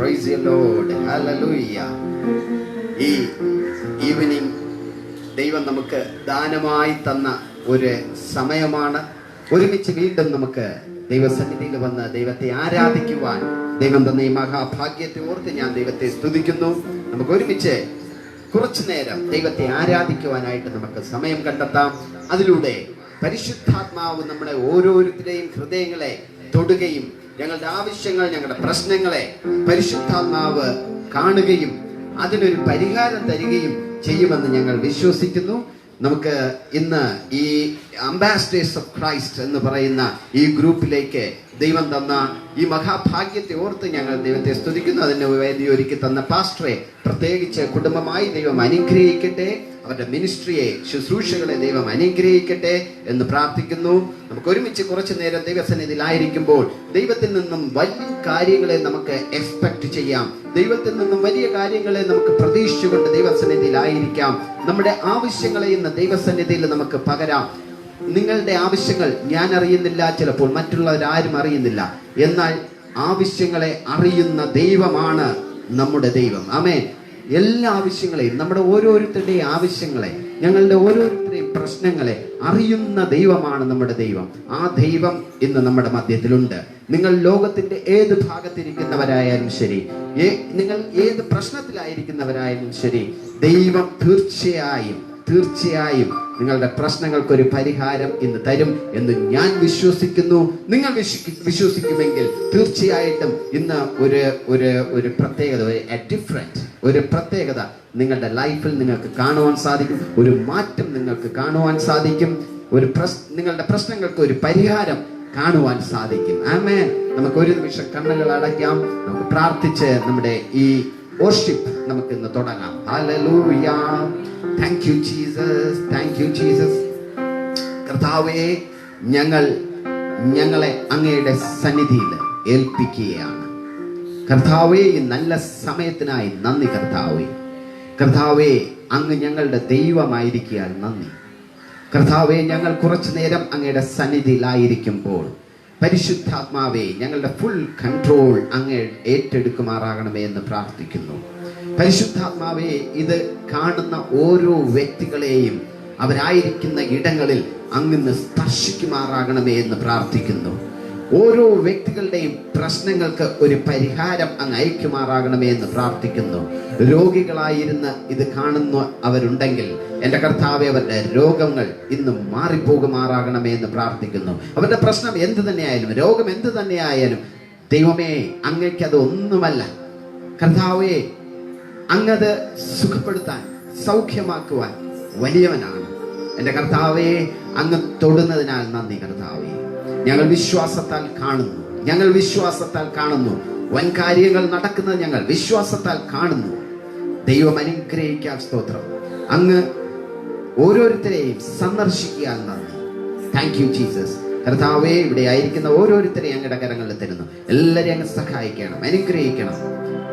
Praise the Lord, hallelujah. ഈ evening ദൈവം നമുക്ക് ദാനമായി തന്ന ഒരു സമയമാണ്. ഒരുമിച്ച് വീണ്ടും നമുക്ക് ദൈവസന്നിധിയിൽ വന്ന് ദൈവത്തെ ആരാധിക്കുവാൻ ദൈവം തന്ന ഈ മഹാഭാഗ്യത്തെ ഓർത്ത് ഞാൻ ദൈവത്തെ സ്തുതിക്കുന്നു. നമുക്ക് ഒരുമിച്ച് കുറച്ചു നേരം ദൈവത്തെ ആരാധിക്കുവാനായിട്ട് നമുക്ക് സമയം കണ്ടെത്താം. അതിലൂടെ പരിശുദ്ധാത്മാവ് നമ്മളെ ഓരോരുത്തരുടെയും ഹൃദയങ്ങളെ തൊടുകയും ഞങ്ങളുടെ ആവശ്യങ്ങൾ, ഞങ്ങളുടെ പ്രശ്നങ്ങളെ പരിശുദ്ധാത്മാവ് കാണുകയും അതിനൊരു പരിഹാരം തരികയും ചെയ്യുമെന്ന് ഞങ്ങൾ വിശ്വസിക്കുന്നു. നമുക്ക് ഇന്ന് ഈ അംബാസഡേഴ്സ് ഓഫ് ക്രൈസ്റ്റ് എന്ന് പറയുന്ന ഈ ഗ്രൂപ്പിലേക്ക് ദൈവം തന്ന ഈ മഹാഭാഗ്യത്തെ ഓർത്ത് ഞങ്ങൾ ദൈവത്തെ സ്തുതിക്കുന്നു. അതിന് വേദി ഒരുക്കി തന്ന പാസ്റ്ററെ പ്രത്യേകിച്ച് കുടുംബമായി ദൈവം അനുഗ്രഹിക്കട്ടെ. അവരുടെ മിനിസ്ട്രിയെ, ശുശ്രൂഷകളെ ദൈവം അനുഗ്രഹിക്കട്ടെ എന്ന് പ്രാർത്ഥിക്കുന്നു. നമുക്ക് ഒരുമിച്ച് കുറച്ചു നേരം ദൈവസന്നിധിയിലായിരിക്കുമ്പോൾ ദൈവത്തിൽ നിന്നും വലിയ കാര്യങ്ങളെ നമുക്ക് എക്സ്പെക്ട് ചെയ്യാം. ദൈവത്തിൽ നിന്നും വലിയ കാര്യങ്ങളെ നമുക്ക് പ്രതീക്ഷിച്ചുകൊണ്ട് ദൈവസന്നിധിയിലായിരിക്കാം. നമ്മുടെ ആവശ്യങ്ങളെ ഇന്ന് ദൈവസന്നിധിയിൽ നമുക്ക് പകരാം. നിങ്ങളുടെ ആവശ്യങ്ങൾ ഞാൻ അറിയുന്നില്ല, ചിലപ്പോൾ മറ്റുള്ളവരാരും അറിയുന്നില്ല. എന്നാൽ ആവശ്യങ്ങളെ അറിയുന്ന ദൈവമാണ് നമ്മുടെ ദൈവം. ആമേൻ. എല്ലാ ആവശ്യങ്ങളെയും, നമ്മുടെ ഓരോരുത്തരുടെയും ആവശ്യങ്ങളെ, ഞങ്ങളുടെ ഓരോരുത്തരുടെയും പ്രശ്നങ്ങളെ അറിയുന്ന ദൈവമാണ് നമ്മുടെ ദൈവം. ആ ദൈവം ഇന്ന് നമ്മുടെ മധ്യത്തിലുണ്ട്. നിങ്ങൾ ലോകത്തിന്റെ ഏത് ഭാഗത്തിരിക്കുന്നവരായാലും ശരി, നിങ്ങൾ ഏത് പ്രശ്നത്തിലായിരിക്കുന്നവരായാലും ശരി, ദൈവം തീർച്ചയായും നിങ്ങളുടെ പ്രശ്നങ്ങൾക്കൊരു പരിഹാരം ഇന്ന് തരും എന്ന് ഞാൻ വിശ്വസിക്കുന്നു. നിങ്ങൾ വിശ്വസിക്കുമെങ്കിൽ തീർച്ചയായിട്ടും ഇന്ന് ഒരു പ്രത്യേകത, ഒരു പ്രത്യേകത നിങ്ങളുടെ ലൈഫിൽ നിങ്ങൾക്ക് കാണുവാൻ സാധിക്കും. ഒരു മാറ്റം നിങ്ങൾക്ക് കാണുവാൻ സാധിക്കും. നിങ്ങളുടെ പ്രശ്നങ്ങൾക്ക് ഒരു പരിഹാരം കാണുവാൻ സാധിക്കും. ആമേൻ. നമുക്ക് ഒരു നിമിഷം കണ്ണുകൾ അടയ്ക്കാം. നമുക്ക് പ്രാർത്ഥിച്ച് നമ്മുടെ ഈ വർഷിപ്പ് നമുക്ക് ഇന്ന് തുടങ്ങാം. Hallelujah. Thank you Jesus, thank you Jesus. കർത്താവേ, ഞങ്ങളെ അങ്ങയുടെ സന്നിധിയിൽ ഏൽപ്പിക്കുകയാണ്. കർത്താവേ, ഈ നല്ല സമയത്തിനായി നന്ദി. കർത്താവേ, അങ്ങ് ഞങ്ങളുടെ ദൈവമായിരിക്കാൻ നന്ദി. കർത്താവേ, ഞങ്ങൾ കുറച്ചു നേരം അങ്ങയുടെ സന്നിധിയിലായിരിക്കുമ്പോൾ പരിശുദ്ധാത്മാവേ, ഞങ്ങളുടെ ഫുൾ കൺട്രോൾ അങ്ങ് ഏറ്റെടുക്കുമാറാകണമേ എന്ന് പ്രാർത്ഥിക്കുന്നു. പരിശുദ്ധാത്മാവേ, ഇത് കാണുന്ന ഓരോ വ്യക്തികളെയും അവരായിരിക്കുന്ന ഇടങ്ങളിൽ അങ്ങ് സ്പർശിക്കുമാറാകണമേ എന്ന് പ്രാർത്ഥിക്കുന്നു. ഓരോ വ്യക്തികളുടെയും പ്രശ്നങ്ങൾക്ക് ഒരു പരിഹാരം അങ്ങ് അയക്കുമാറാകണമേ എന്ന് പ്രാർത്ഥിക്കുന്നു. രോഗികളായിരുന്ന് ഇത് കാണുന്ന അവരുണ്ടെങ്കിൽ എൻ്റെ കർത്താവേ, അവരുടെ രോഗങ്ങൾ ഇന്ന് മാറിപ്പോകുമാറാകണമേ എന്ന് പ്രാർത്ഥിക്കുന്നു. അവരുടെ പ്രശ്നം എന്ത് തന്നെയായാലും, രോഗം എന്ത് തന്നെയായാലും, ദൈവമേ, അങ്ങയ്ക്കത് ഒന്നുമല്ല. കർത്താവേ, അങ്ങത് സുഖപ്പെടുത്താൻ, സൗഖ്യമാക്കുവാൻ വലിയവനാണ്. എൻ്റെ കർത്താവേ, അങ്ങ് തൊടുന്നതിനാൽ നന്ദി. കർത്താവേ, ഞങ്ങൾ വിശ്വാസത്താൽ കാണുന്നു. വൻ കാര്യങ്ങൾ നടക്കുന്നത് ഞങ്ങൾ വിശ്വാസത്താൽ കാണുന്നു. ദൈവം അനുഗ്രഹിക്കാൻ സ്തോത്രം. അങ്ങ് ഓരോരുത്തരെയും സന്ദർശിക്കാൻ നന്ദി. Thank you Jesus. കർത്താവേ, ഇവിടെ ആയിരിക്കുന്ന ഓരോരുത്തരെയും അങ്ങയുടെ കരങ്ങളിൽ തരുന്നു. എല്ലാവരെയും അങ്ങ് സഹായിക്കണം, അനുഗ്രഹിക്കണം.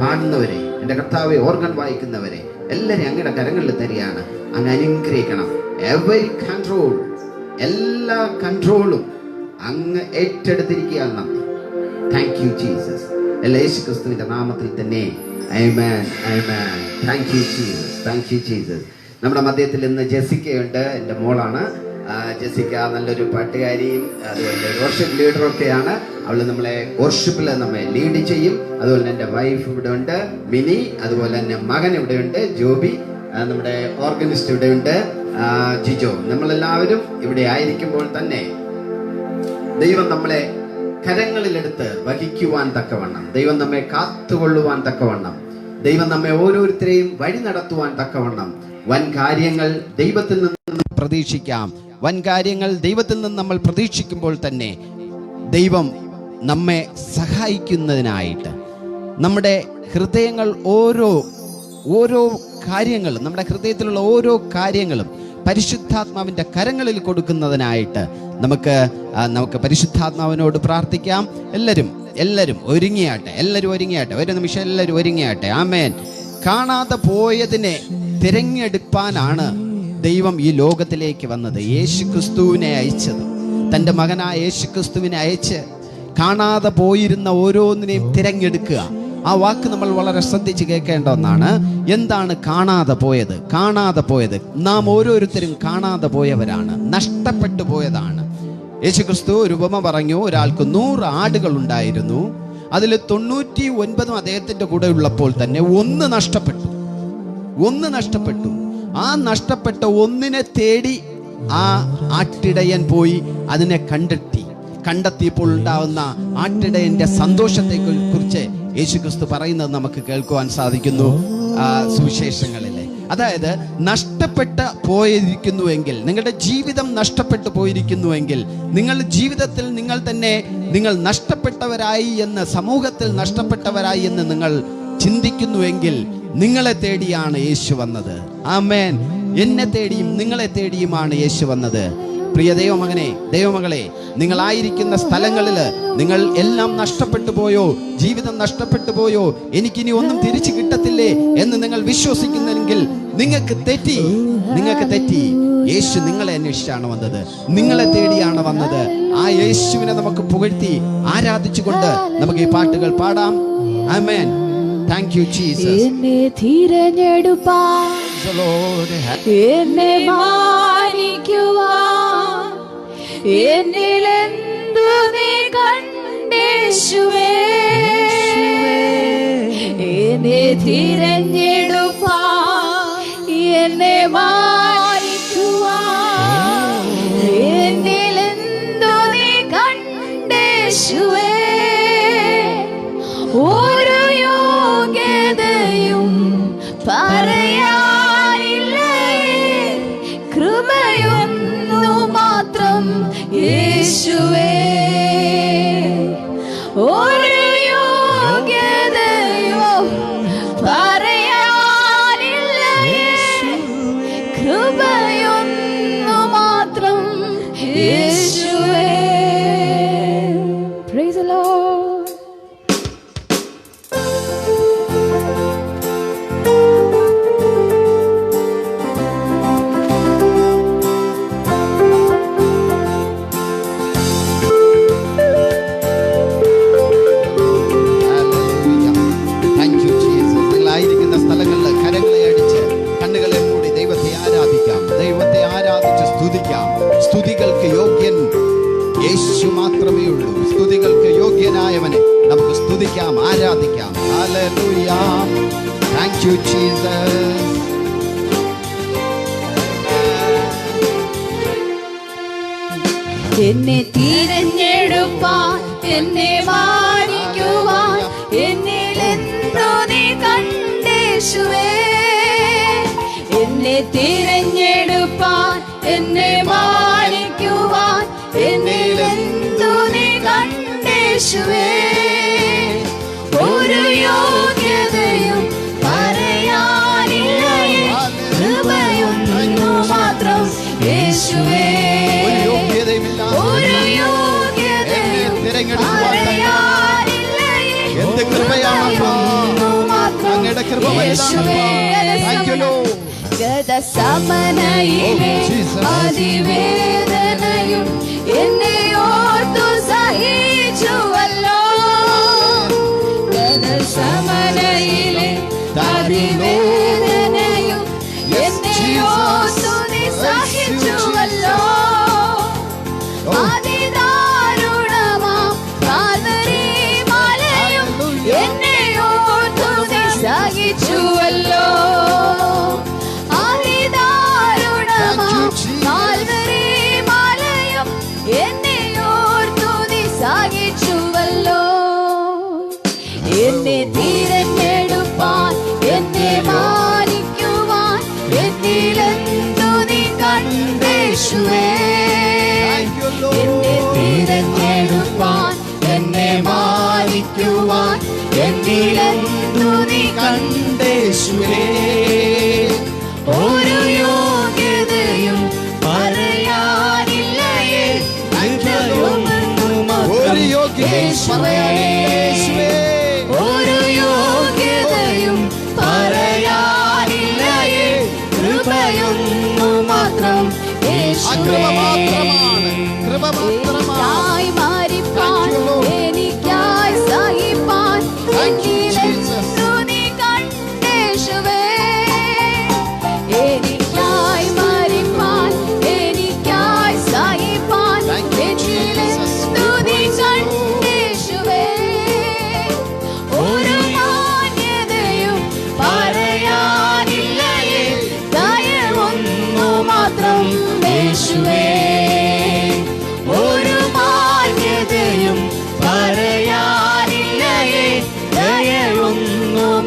പാടുന്നവരെ, എൻ്റെ കർത്താവെ, ഓർഗൻ വായിക്കുന്നവരെ എല്ലാവരെയും അങ്ങയുടെ കരങ്ങളിൽ തരികയാണ്. അങ്ങ് അനുഗ്രഹിക്കണം. എല്ലാ കൺട്രോളും അങ്ങ് ഏറ്റെടുത്തിരിക്കുകയാണ്. നന്ദി. Thank you Jesus. യേശു ക്രിസ്തുവിന്റെ നാമത്തിൽ തന്നെ ആമേൻ, ആമേൻ. Thank you Jesus, thank you Jesus. നമ്മുടെ മധ്യത്തിൽ ഇന്ന് ജെസിക്കയുണ്ട്. എൻ്റെ മോളാണ് ജെസിക്ക. നല്ലൊരു പാട്ടുകാരിയും അതുപോലെ വർഷിപ്പ് ലീഡറൊക്കെയാണ്. അവൾ നമ്മളെ വർഷിപ്പിൽ നമ്മെ ലീഡ് ചെയ്യും. അതുപോലെ തന്നെ എൻ്റെ വൈഫ് ഇവിടെ ഉണ്ട്, മിനി. അതുപോലെ തന്നെ മകൻ ഇവിടെ ഉണ്ട്, ജോബി. നമ്മുടെ ഓർഗനിസ്റ്റ് ഇവിടെ ഉണ്ട്, ജിജോ. നമ്മളെല്ലാവരും ഇവിടെ ആയിരിക്കുമ്പോൾ തന്നെ ദൈവം നമ്മളെ കരങ്ങളിലെടുത്ത് വഹിക്കുവാൻ തക്കവണ്ണം, ദൈവം നമ്മെ കാത്തുകൊള്ളുവാൻ തക്കവണ്ണം, ദൈവം നമ്മെ ഓരോരുത്തരെയും വഴി നടത്തുവാൻ തക്കവണ്ണം വൻ കാര്യങ്ങൾ ദൈവത്തിൽ നിന്ന് പ്രതീക്ഷിക്കാം. വൻ കാര്യങ്ങൾ ദൈവത്തിൽ നിന്ന് നമ്മൾ പ്രതീക്ഷിക്കുമ്പോൾ തന്നെ ദൈവം നമ്മെ സഹായിക്കുന്നതിനായിട്ട് നമ്മുടെ ഹൃദയങ്ങൾ ഓരോ കാര്യങ്ങളും, നമ്മുടെ ഹൃദയത്തിലുള്ള ഓരോ കാര്യങ്ങളും പരിശുദ്ധാത്മാവിൻ്റെ കരങ്ങളിൽ കൊടുക്കുന്നതിനായിട്ട് നമുക്ക് പരിശുദ്ധാത്മാവിനോട് പ്രാർത്ഥിക്കാം. എല്ലാവരും ഒരുങ്ങിയാട്ടെ. ഒരു നിമിഷം എല്ലാവരും ഒരുങ്ങിയാട്ടെ. ആമേൻ. കാണാതെ പോയതിനെ തിരഞ്ഞെടുപ്പാനാണ് ദൈവം ഈ ലോകത്തിലേക്ക് വന്നത്. യേശുക്രിസ്തുവിനെ അയച്ചത്, തൻ്റെ മകനായ യേശുക്രിസ്തുവിനെ അയച്ച് കാണാതെ പോയിരുന്ന ഓരോന്നിനെയും തിരഞ്ഞെടുക്കുക. ആ വാക്ക് നമ്മൾ വളരെ ശ്രദ്ധിച്ച് കേൾക്കേണ്ട ഒന്നാണ്. എന്താണ് കാണാതെ പോയത്? കാണാതെ പോയത് നാം ഓരോരുത്തരും കാണാതെ പോയവരാണ്, നഷ്ടപ്പെട്ടു പോയതാണ്. യേശുക്രിസ്തു ഒരു ഉപമ പറഞ്ഞു. ഒരാൾക്ക് 100 ആടുകൾ ഉണ്ടായിരുന്നു. അതിൽ 99 അദ്ദേഹത്തിന്റെ കൂടെ ഉള്ളപ്പോൾ തന്നെ ഒന്ന് നഷ്ടപ്പെട്ടു. ആ നഷ്ടപ്പെട്ട ഒന്നിനെ തേടി ആ ആട്ടിടയൻ പോയി അതിനെ കണ്ടെത്തിയപ്പോൾ ഉണ്ടാവുന്ന ആട്ടിടയന്റെ സന്തോഷത്തെ കുറിച്ച് യേശുക്രിസ്തു പറയുന്നത് നമുക്ക് കേൾക്കുവാൻ സാധിക്കുന്നു സുവിശേഷങ്ങളിലെ. അതായത് നഷ്ടപ്പെട്ട പോയിരിക്കുന്നുവെങ്കിൽ, നിങ്ങളുടെ ജീവിതം നഷ്ടപ്പെട്ടു പോയിരിക്കുന്നുവെങ്കിൽ, നിങ്ങളുടെ ജീവിതത്തിൽ നിങ്ങൾ നഷ്ടപ്പെട്ടവരായി എന്ന്, സമൂഹത്തിൽ നഷ്ടപ്പെട്ടവരായി എന്ന് നിങ്ങൾ ചിന്തിക്കുന്നുവെങ്കിൽ, നിങ്ങളെ തേടിയാണ് യേശു വന്നത്. ആമേൻ. എന്നെ തേടിയും നിങ്ങളെ തേടിയുമാണ് യേശു വന്നത്. പ്രിയ ദൈവമകളെ, നിങ്ങളായിരിക്കുന്ന സ്ഥലങ്ങളിൽ നിങ്ങൾ എല്ലാം നഷ്ടപ്പെട്ടു പോയോ, ജീവിതം നഷ്ടപ്പെട്ടു പോയോ, എനിക്കിനി ഒന്നും തിരിച്ചു കിട്ടത്തില്ലേ എന്ന് നിങ്ങൾ വിശ്വസിക്കുന്നെങ്കിൽ നിങ്ങൾക്ക് തെറ്റി. യേശു നിങ്ങളെ അന്വേഷിച്ചാണ് വന്നത്, നിങ്ങളെ തേടിയാണ് വന്നത്. ആ യേശുവിനെ നമുക്ക് പുകഴ്ത്തി ആരാധിച്ചുകൊണ്ട് നമുക്ക് ഈ പാട്ടുകൾ പാടാം. ആമേൻ. Thank you, Jesus. എന്നെ തിരഞ്ഞെടുപ്പാൻ, എന്നെ മാനിക്കുവാൻ, എന്നിലെന്തു നീ കണ്ടേശുവേ. എന്നെ തിരഞ്ഞെടുപ്പാൻ, എന്നെ മാനിക്കുവാൻ, എന്നിലെന്തു നീ കണ്ടേശുവേ. ഒരു യോഗ്യതയും പറയാനില്ലേ, കൃപയൊന്നു മാത്രം യേശുവേ. ഒരു യോഗ്യതയും പറയാനില്ലേ, കൃപയൊന്നു മാത്രം യേശുവേ. Praise the Lord. സ്തുതികൾക്ക് യോഗ്യൻ യേശു മാത്രമേ ഉള്ളൂ. സ്തുതികൾക്ക് യോഗ്യനായവനെ നമുക്ക് സ്തുതിക്കാം, ആരാധിക്കാം. ഹല്ലേലൂയ. Thank you Jesus. എന്നെ തിരഞ്ഞെടുപ്പാൻ, എന്നെ മാനിക്കുവാൻ, എന്നിലെന്തോ നീ കണ്ടേശുവേ. എന്നെ തിരഞ്ഞെടുപ്പാൻ, എന്നെ മാനിക്കുവാൻ, എന്നിലെന്തോ നീ കണ്ടേശുവേ. ഒരു യോഗ്യതയും പറയാനില്ലേ, കൃപയൊന്നു മാത്രം യേശുവേ. ഒരു യോഗ്യതയും പറയാനില്ലേ, കൃപയൊന്നു മാത്രം യേശുവേ. ഗതസമനയിലെ അതിവേദനയും എന്നെ ഓർത്തു സഹിച്ചുവല്ലോ. ഗതസമനയിലെ അതിവേദനയും എന്നെ ഓർത്തു നീ സഹിച്ചുവല്ലോ. അതിദാരുണമാം കാൽവരി മലയും എന്നെ ഓർത്തു നീ സഹിച്ചുവല്ലോ. എന്നെ തിരഞ്ഞെടുപ്പാൻ, എന്നെ മാനിക്കുവാൻ, എന്നിലെന്തു നീ കണ്ടേശുവേ. എന്നെ തിരഞ്ഞെടുപ്പാൻ, എന്നെ മാനിക്കുവാൻ, എന്നിലെന്തു നീ കണ്ടേശുവേ. ഒരു യോഗ്യതയും പറയാനില്ലേ, ഒരു യോഗ്യതയും പറയാനില്ലേ, ഒരു യോഗ്യതയും പറയാനില്ലേ, കൃപയൊന്നു മാത്രം യേശുവേ. എനിക്കായി മരിപ്പാൻ, എനിക്കായി സഹിപ്പാൻ, എന്നിലെ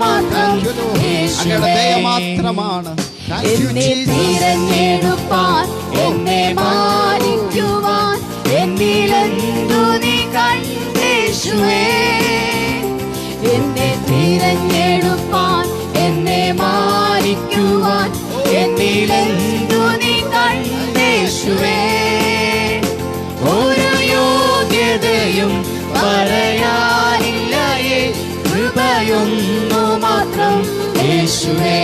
മാത്രം അങ്ങയുടെ ദയ മാത്രമാണ്. എന്നെ തിരഞ്ഞെടുപ്പാൻ എന്നെ മാനിക്കുവാൻ എന്നിലെന്തു നീ കണ്ടേശുവേ. എന്നെ തിരഞ്ഞെടുപ്പാൻ എന്നെ മാനിക്കുവാൻ എന്നിലെന്തു നീ കണ്ടേശുവേ. ഒരു യോഗ്യതയും പറയാനില്ലയേ കൃപയൊന്നു മാത്രം യേശുവേ.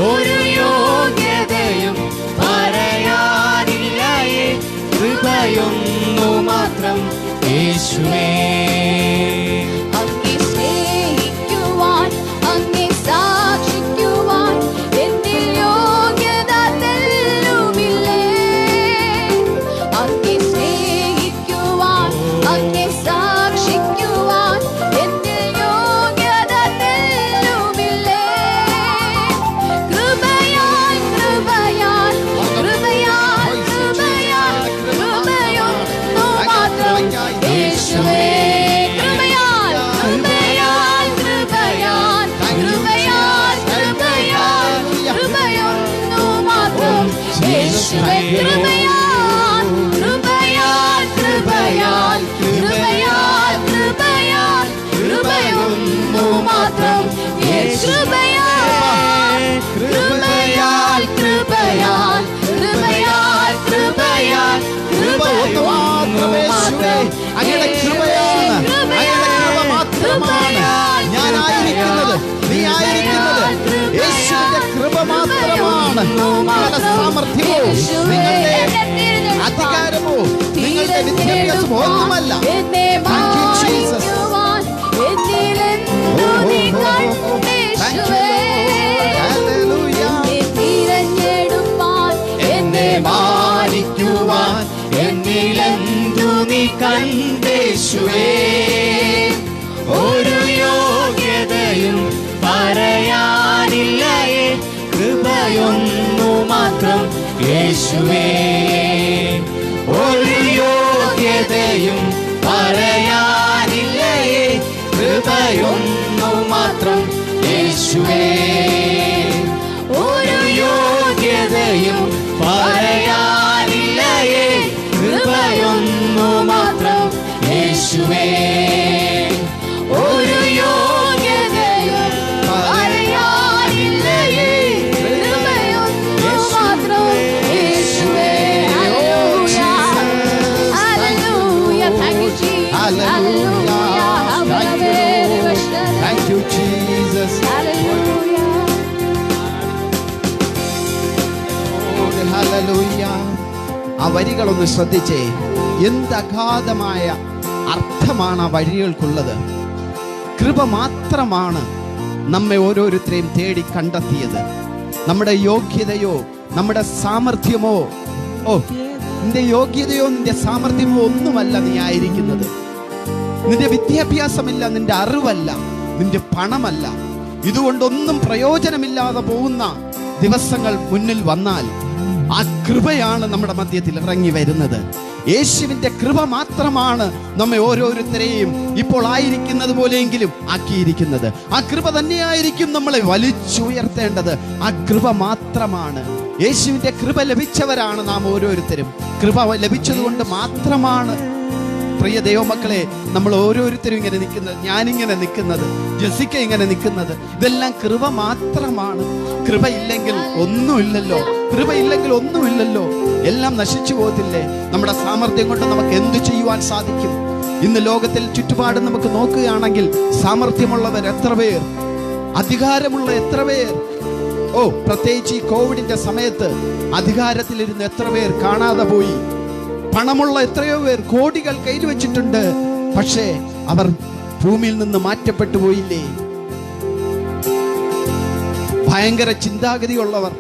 ഒരു യോഗ്യതയും പറയാനില്ലയേ കൃപയൊന്നു മാത്രം യേശുവേ. അങ്ങേ സ്നേഹിക്കുവാൻ അങ്ങേ സാക്ഷിക്കുവാൻ എന്നിൽ യോഗ്യത തെല്ലുമില്ലേ. അങ്ങേ സ്നേഹിക്കുവാൻ അങ്ങേ സാക്ഷിക്കുവാൻ എന്നിൽ യൊഗ്യത തെല്ലുമില്ലേ. കൃപയാൽ കൃപയാൽ കൃപയാൽ കൃപയാൽ കൃപയൊന്നു മാത്രം യേശുവേ. കൃപയാൽ കൃപയാൽ കൃപയാൽ കൃപയാൽ കൃപയാൽ കൃപയൊന്നു മാത്രം യേശുവേ. കൃപയാൽ കൃപയാൽ കൃപയാൽ കൃപയാൽ കൃപയാൽ കൃപയൊന്നു മാത്രം യേശുവേ. കൃപയാൽ കൃപയാൽ കൃപയാൽ കൃപയാൽ കൃപയൊന്നു മാത്രം അങ്ങയുടെ കൃപയാണ്, അങ്ങയുടെ കൃപ മാത്രമാണ് ഞാനായിരിക്കുന്നത്, നീ ആയിരിക്കുന്നത്. യേശുവിന്റെ കൃപ മാത്രമാണ്. നിങ്ങളുടെ സാമർഥ്യമോ നിങ്ങളുടെ അധികാരമോ നിങ്ങളുടെ വിദ്യാഭ്യാസമോ ഒന്നുമല്ല. Thank you, Jesus. Hallelujah. എന്നെ മാനിക്കുവാൻ എന്നിലെന്തു നീ കണ്ടേശുവേ. ഒരു യോഗ്യതയും പറയാനില്ലയേ കൃപയൊന്നു മാത്രം യേശുവേ. ഒരു യോഗ്യതയും പറയാനില്ലയേ കൃപയൊന്നു മാത്രം യേശുവേ. ഒരു യോഗ്യതയും പറയാനില്ലയേ കൃപയൊന്നു മാത്രം യേശുവേ. ഒരു യോഗ്യതയും പറയാനില്ലയേ കൃപയൊന്നു മാത്രം യേശുവേ. Hallelujah. Thank you, Jesus. Hallelujah. Thank you, Jesus. Hallelujah. Hallelujah. ആ വരികളൊന്ന് ശ്രദ്ധിച്ചേ. എന്ത് അഗാധമായ അർത്ഥമാണ് ആ വരികൾക്കുള്ളത്. കൃപ മാത്രമാണ് നമ്മെ ഓരോരുത്തരെയും തേടി കണ്ടെത്തിയത്. നമ്മുടെ യോഗ്യതയോ നമ്മുടെ സാമർഥ്യമോ, നിന്റെ യോഗ്യതയോ നിന്റെ സാമർഥ്യമോ ഒന്നുമല്ല നീ ആയിരിക്കുന്നത്. നിന്റെ വിദ്യാഭ്യാസമില്ല, നിന്റെ അറിവല്ല, നിന്റെ പണമല്ല. ഇതുകൊണ്ടൊന്നും പ്രയോജനമില്ലാതെ പോകുന്ന ദിവസങ്ങൾ മുന്നിൽ വന്നാൽ ആ കൃപയാണ് നമ്മുടെ മധ്യത്തിൽ ഇറങ്ങി വരുന്നത്. യേശുവിന്റെ കൃപ മാത്രമാണ് നമ്മെ ഓരോരുത്തരെയും ഇപ്പോൾ ആയിരിക്കുന്നത് പോലെയെങ്കിലും ആക്കിയിരിക്കുന്നത്. ആ കൃപ തന്നെയായിരിക്കും നമ്മളെ വലിച്ചുയർത്തേണ്ടത്. ആ കൃപ മാത്രമാണ്. യേശുവിന്റെ കൃപ ലഭിച്ചവരാണ് നാം ഓരോരുത്തരും. കൃപ ലഭിച്ചതുകൊണ്ട് മാത്രമാണ് പ്രിയ ദൈവമക്കളെ നമ്മൾ ഓരോരുത്തരും ഇങ്ങനെ നിൽക്കുന്നത്, ഞാനിങ്ങനെ നിൽക്കുന്നത്, ജസിക്ക ഇങ്ങനെ നിൽക്കുന്നത്. ഇതെല്ലാം കൃപ മാത്രമാണ്. കൃപ ഇല്ലെങ്കിൽ ഒന്നുമില്ലല്ലോ. കൃപ ഇല്ലെങ്കിൽ ഒന്നുമില്ലല്ലോ. എല്ലാം നശിച്ചു പോകത്തില്ലേ? നമ്മുടെ സാമർഥ്യം കൊണ്ട് നമുക്ക് എന്തു ചെയ്യുവാൻ സാധിക്കും? ഇന്ന് ലോകത്തിൽ ചുറ്റുപാട് നമുക്ക് നോക്കുകയാണെങ്കിൽ സാമർഥ്യമുള്ളവർ എത്ര പേർ, അധികാരമുള്ള എത്ര പേർ. പ്രത്യേകിച്ച് ഈ കോവിഡിന്റെ സമയത്ത് അധികാരത്തിലിരുന്ന് എത്ര പേർ കാണാതെ പോയി. പണമുള്ള എത്രയോ പേർ കോടികൾ കയ്യിൽ വെച്ചിട്ടുണ്ട്. പക്ഷേ അവർ ഭൂമിയിൽ നിന്ന് മാറ്റപ്പെട്ടു പോയില്ലേ? ഭയങ്കര ചിന്താഗതിയുള്ളവർ,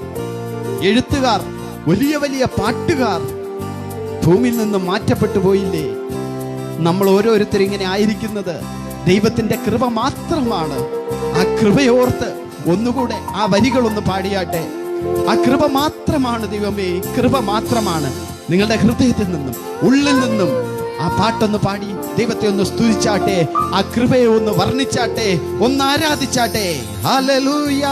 എഴുത്തുകാർ, വലിയ വലിയ പാട്ടുകാർ ഭൂമിയിൽ നിന്ന് മാറ്റപ്പെട്ടു പോയില്ലേ? നമ്മൾ ഓരോരുത്തരും ഇങ്ങനെ ആയിരിക്കുന്നത് ദൈവത്തിന്റെ കൃപ മാത്രമാണ്. ആ കൃപയോർത്ത് ഒന്നുകൂടെ ആ വരികളൊന്ന് പാടിയാട്ടെ. ആ കൃപ മാത്രമാണ് ദൈവമേ, കൃപ മാത്രമാണ്. നിങ്ങളുടെ ഹൃദയത്തിൽ നിന്നും ഉള്ളിൽ നിന്നും ആ പാട്ടൊന്ന് പാടി ദൈവത്തെ ഒന്ന് സ്തുതിച്ചാട്ടെ, ആ കൃപയെ ഒന്ന് വർണ്ണിച്ചാട്ടെ, ഒന്ന് ആരാധിച്ചാട്ടെ. ഹല്ലേലൂയ.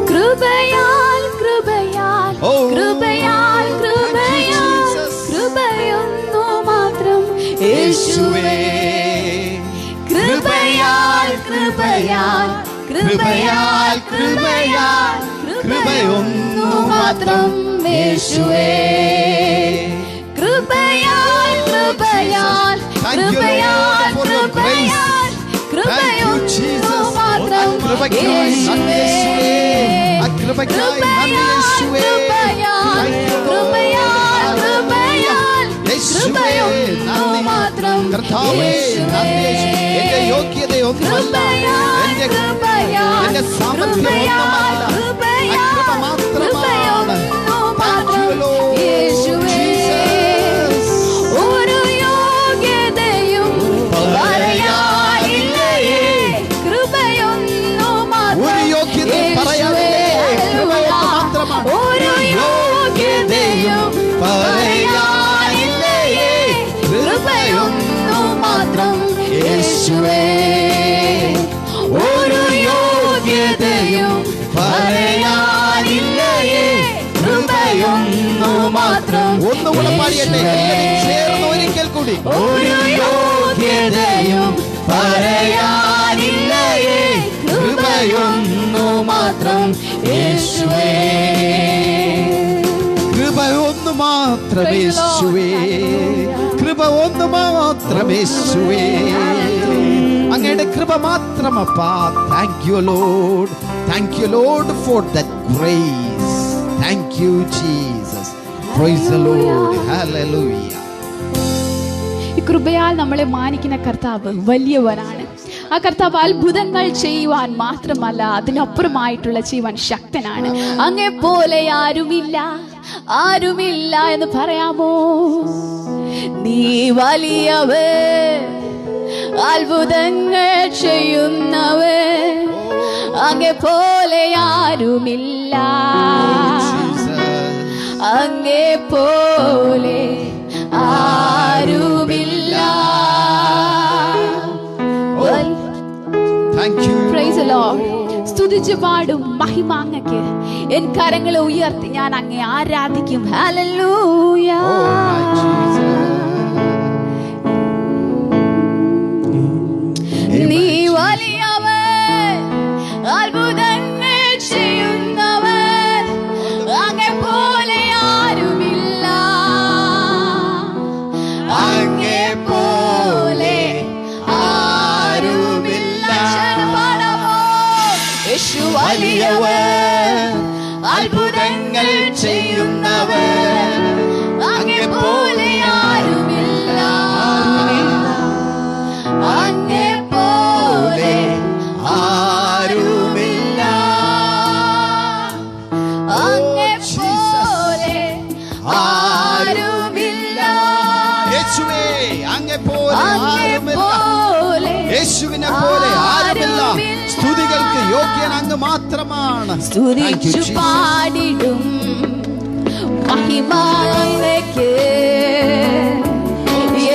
കൃപയാൽ കൃപയാൽ ഓ, കൃപയാൽ കൃപയാൽ കൃപയൊന്നു മാത്രം യേശുവേ. കൃപയാൽ കൃപയാൽ കൃപയാൽ കൃപയാൽ കൃപയൊന്നു മാത്രം യേശുവേ. കൃപയാൽ കൃപയാൽ കൃപയാൽ കൃപയാൽ കൃപയൊന്നു മാത്രം യേശുവേ. കൃപയാൽ കൃപയാൽ കൃപയാൽ കൃപയാൽ കൃപയൊന്നു മാത്രം യേശുവേ. എന്റെ യോഗ്യതയൊന്നുമല്ല, എന്റെ സാമർഥ്യമൊന്നുമല്ല, കൃപ മാത്രമാണ്. ഒരു യോഗ്യതയും പറയാനില്ലയേ, കൃപയൊന്നു മാത്രം. ഒരു യോഗ്യതയും പറയാനില്ലയേ, കൃപയൊന്നു മാത്രമാണ്. ഒരു യോഗ്യതയും പറയാനില്ലയേ, കൃപയൊന്നു മാത്രം യേശുവേ. ഒരു യോഗ്യതയും പറയാനില്ലയേ, കൃപയൊന്നു മാത്രം. ഒന്നുകൂടെ പാടിയട്ടെ, ചേർന്ന് ഒരിക്കൽ കൂടി. ഒരു യോഗ്യതയും പറയാനില്ലയേ, കൃപയൊന്നു മാത്രം യേശുവേ. കൃപ ഒന്ന് മാത്രം യേശുവേ, കൃപ ഒന്ന് മാത്രം യേശുവേ. അങ്ങയുടെ കൃപ മാത്രം അപ്പാ. Thank you Lord, thank you lord for that grace. Thank you Jesus. Praise the Lord. Hallelujah. ഈ കൃപയാൽ നമ്മളെ മാനിക്കുന്ന കർത്താവ് വലിയവനാണ്. ആ കർത്താവ് അത്ഭുതങ്ങൾ ചെയ്യുവാൻ മാത്രമല്ല, അതിനപ്പുറമായിട്ടുള്ള ചെയ്യുവാൻ ശക്തനാണ്. അങ്ങേ പോലെ ആരുമില്ല, ആരുമില്ല എന്ന് പറയാമോ? നീ വലിയവൻ, അത്ഭുതങ്ങൾ ചെയ്യുന്നവൻ, അങ്ങേ പോലെ ആരുമില്ല, അങ്ങേ പോലെ ആരുമില്ല. Praise the Lord. സ്തുതിച്ചു പാടും മഹിമ അങ്ങക്ക്. എൻ കരങ്ങളെ ഉയർത്തി ഞാൻ അങ്ങേ ആരാധിക്കും. ഹല്ലേലൂയ. നീ വലിയവൻ, അത്ഭുതങ്ങൾ ചെയ്യുന്നവൻ, അങ്ങേ പോലെ ആരുമില്ല, അങ്ങേ പോലെ ആരുമില്ല. യേശു വലിയവൻ, അത്ഭുതങ്ങൾ ചെയ്യുന്നവൻ, അങ്ങേ പോലെ ആരുമില്ല, അങ്ങേ പോലെ ആരുമില്ല, അങ്ങേ പോലെ ആരുമില്ല. യേശുവേ, അങ്ങേ പോലെ ആരുമില്ല, യേശുവിനെ പോലെ ആരുമില്ല. സ്തുതികൾക്ക് യോഗ്യൻ അങ്ങ് മാത്രമാണ്. സ്തുതിച്ചു പാടിടും മഹിമ അങ്ങയ്ക്ക്.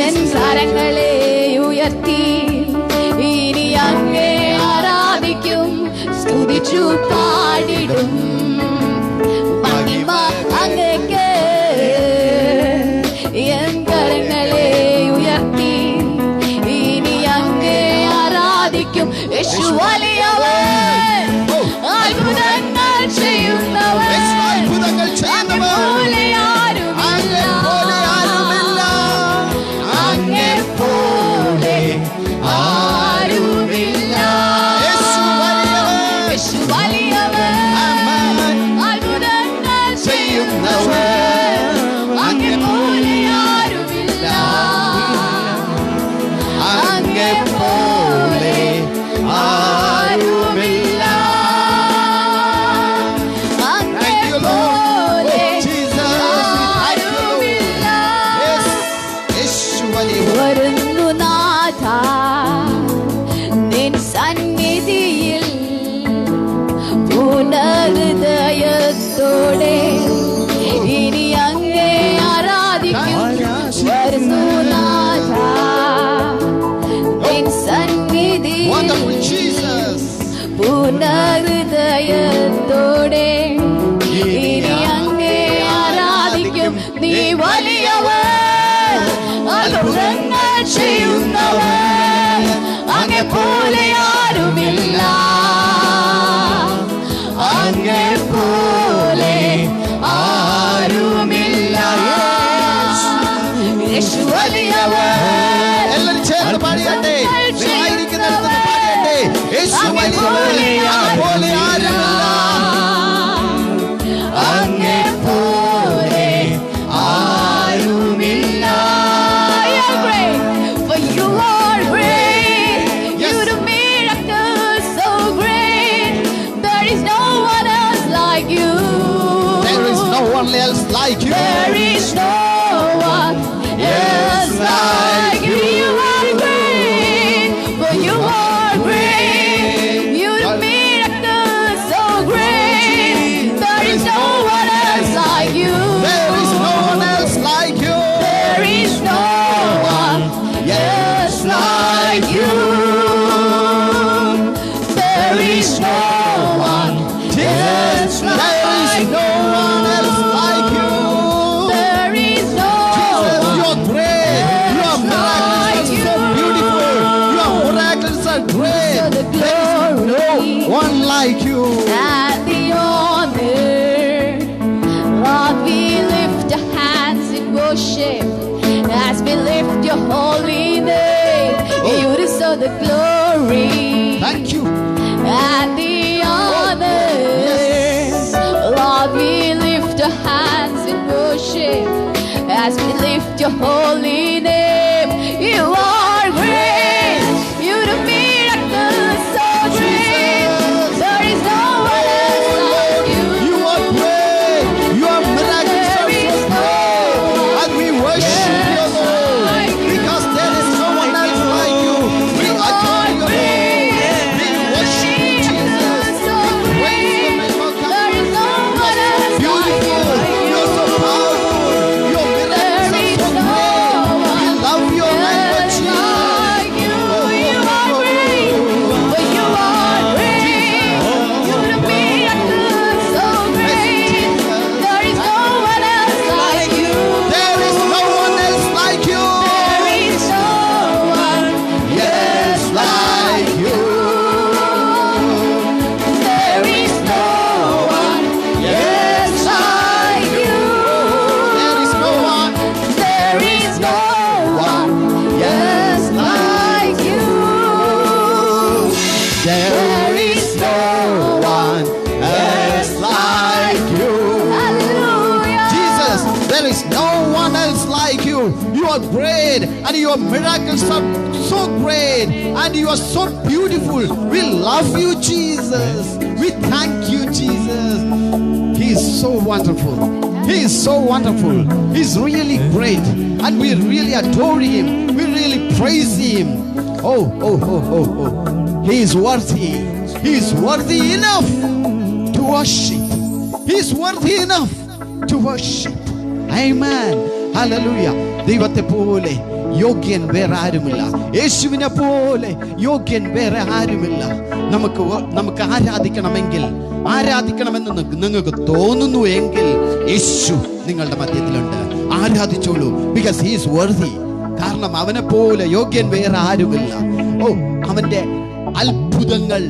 എൻ കരങ്ങളെ ഉയർത്തി ഇനി അങ്ങേ ആരാധിക്കും. സ്തുതിച്ചു പാടിടും മഹിമ അങ്ങയ്ക്ക്. എൻ കരങ്ങളെ ഉയർത്തി ഇനി അങ്ങേ ആരാധിക്കും. യേശു വലിയവൻ, അത്ഭുതങ്ങൾ ചെയ്യുന്നവൻ, അങ്ങേ പോലെ ആരുമില്ല, അങ്ങേ പോലെ ആരുമില്ല. യേശു വലിയവൻ, അത്ഭുതങ്ങൾ ചെയ്യുന്നവൻ, അങ്ങേ പോലെ ആരുമില്ല, അങ്ങേ പോലെ ആരുമില്ല. wonderful Jesus. പൂർണ്ണ ഹൃദയത്തോടെ ഇനി അങ്ങേ ആരാധിക്കും. നീ വലിയവൻ, അത്ഭുതങ്ങൾ ചെയ്യുന്നവൻ, അങ്ങേ പോലെ ആരുമില്ല, അങ്ങേ പോലെ ആരുമില്ല. യേശു വലിയവൻ, എല്ലാവരും ചേർന്ന് പാടിയട്ടെ. ആയിരിക്കുന്നിടത്ത് പാടിയട്ടെ. യേശു വലിയവൻ, പോലെ ആരുമില്ല, അങ്ങേ പോലെ ആരുമില്ല. You're great, for you are great. You do miracles so great. There is no one else like you. There is no one else like you. There is no one else like you. You are great, for you are great. You do miracles so great. There is no one else like you. There is no one else like you. There is no one else like you. There is no one else There like is no one else like you. There is no Jesus, you one are great. Your miracles are so beautiful. Your miracles are great. So the There is no glory one like you. and the honor. Lord, we lift our hands in worship as we lift your holy name. You deserve the glory Thank you. and the honor. Lord, we lift our hands in worship as we lift your holy name. You are great. You do miracles so great. There is no one else like you. You are great. Your miracles are so great. And we worship you, Lord. Because there is no one else like you. We adore you, Lord. We worship you, Jesus. We praise your name, O God. There is no one else like you. Beautiful. You're so powerful. Your miracles There are is so no great. We one love your name, O else Jesus. like you. You are great, for you are great. You do miracles so great. There is no one else like you. There is no one else like you. There is no one Yes, like you. There is no one else like you. There is no one. There is no one else like you. There is no one else like you. Hallelujah. Jesus, there is no one else like you. You are great and your miracles are so great and you are so beautiful. We love you, Jesus. We thank you, Jesus. He is so wonderful. He is so wonderful. He's really great and we really adore him. We really praise him. Oh, oh, oh, oh, oh. He is worthy. He is worthy enough to worship. He is worthy enough to worship. Amen. Hallelujah. ദൈവത്തെ പോലെ യോഗ്യൻ വേറെ ആരുമില്ല. യേശുവിനെ പോലെ യോഗ്യൻ വേറെ ആരുമില്ല. നമുക്ക് ആരാധിക്കണമെന്ന് നിങ്ങൾക്ക് തോന്നുന്നു എങ്കിൽ യേശു നിങ്ങളുടെ മധ്യത്തിലുണ്ട്. ആരാധിച്ചോളൂ. Because he is worthy. കാരണം അവനെ പോലെ യോഗ്യൻ വേറെ ആരുമില്ല. ഓ, അവന്റെ അത്ഭുതങ്ങൾ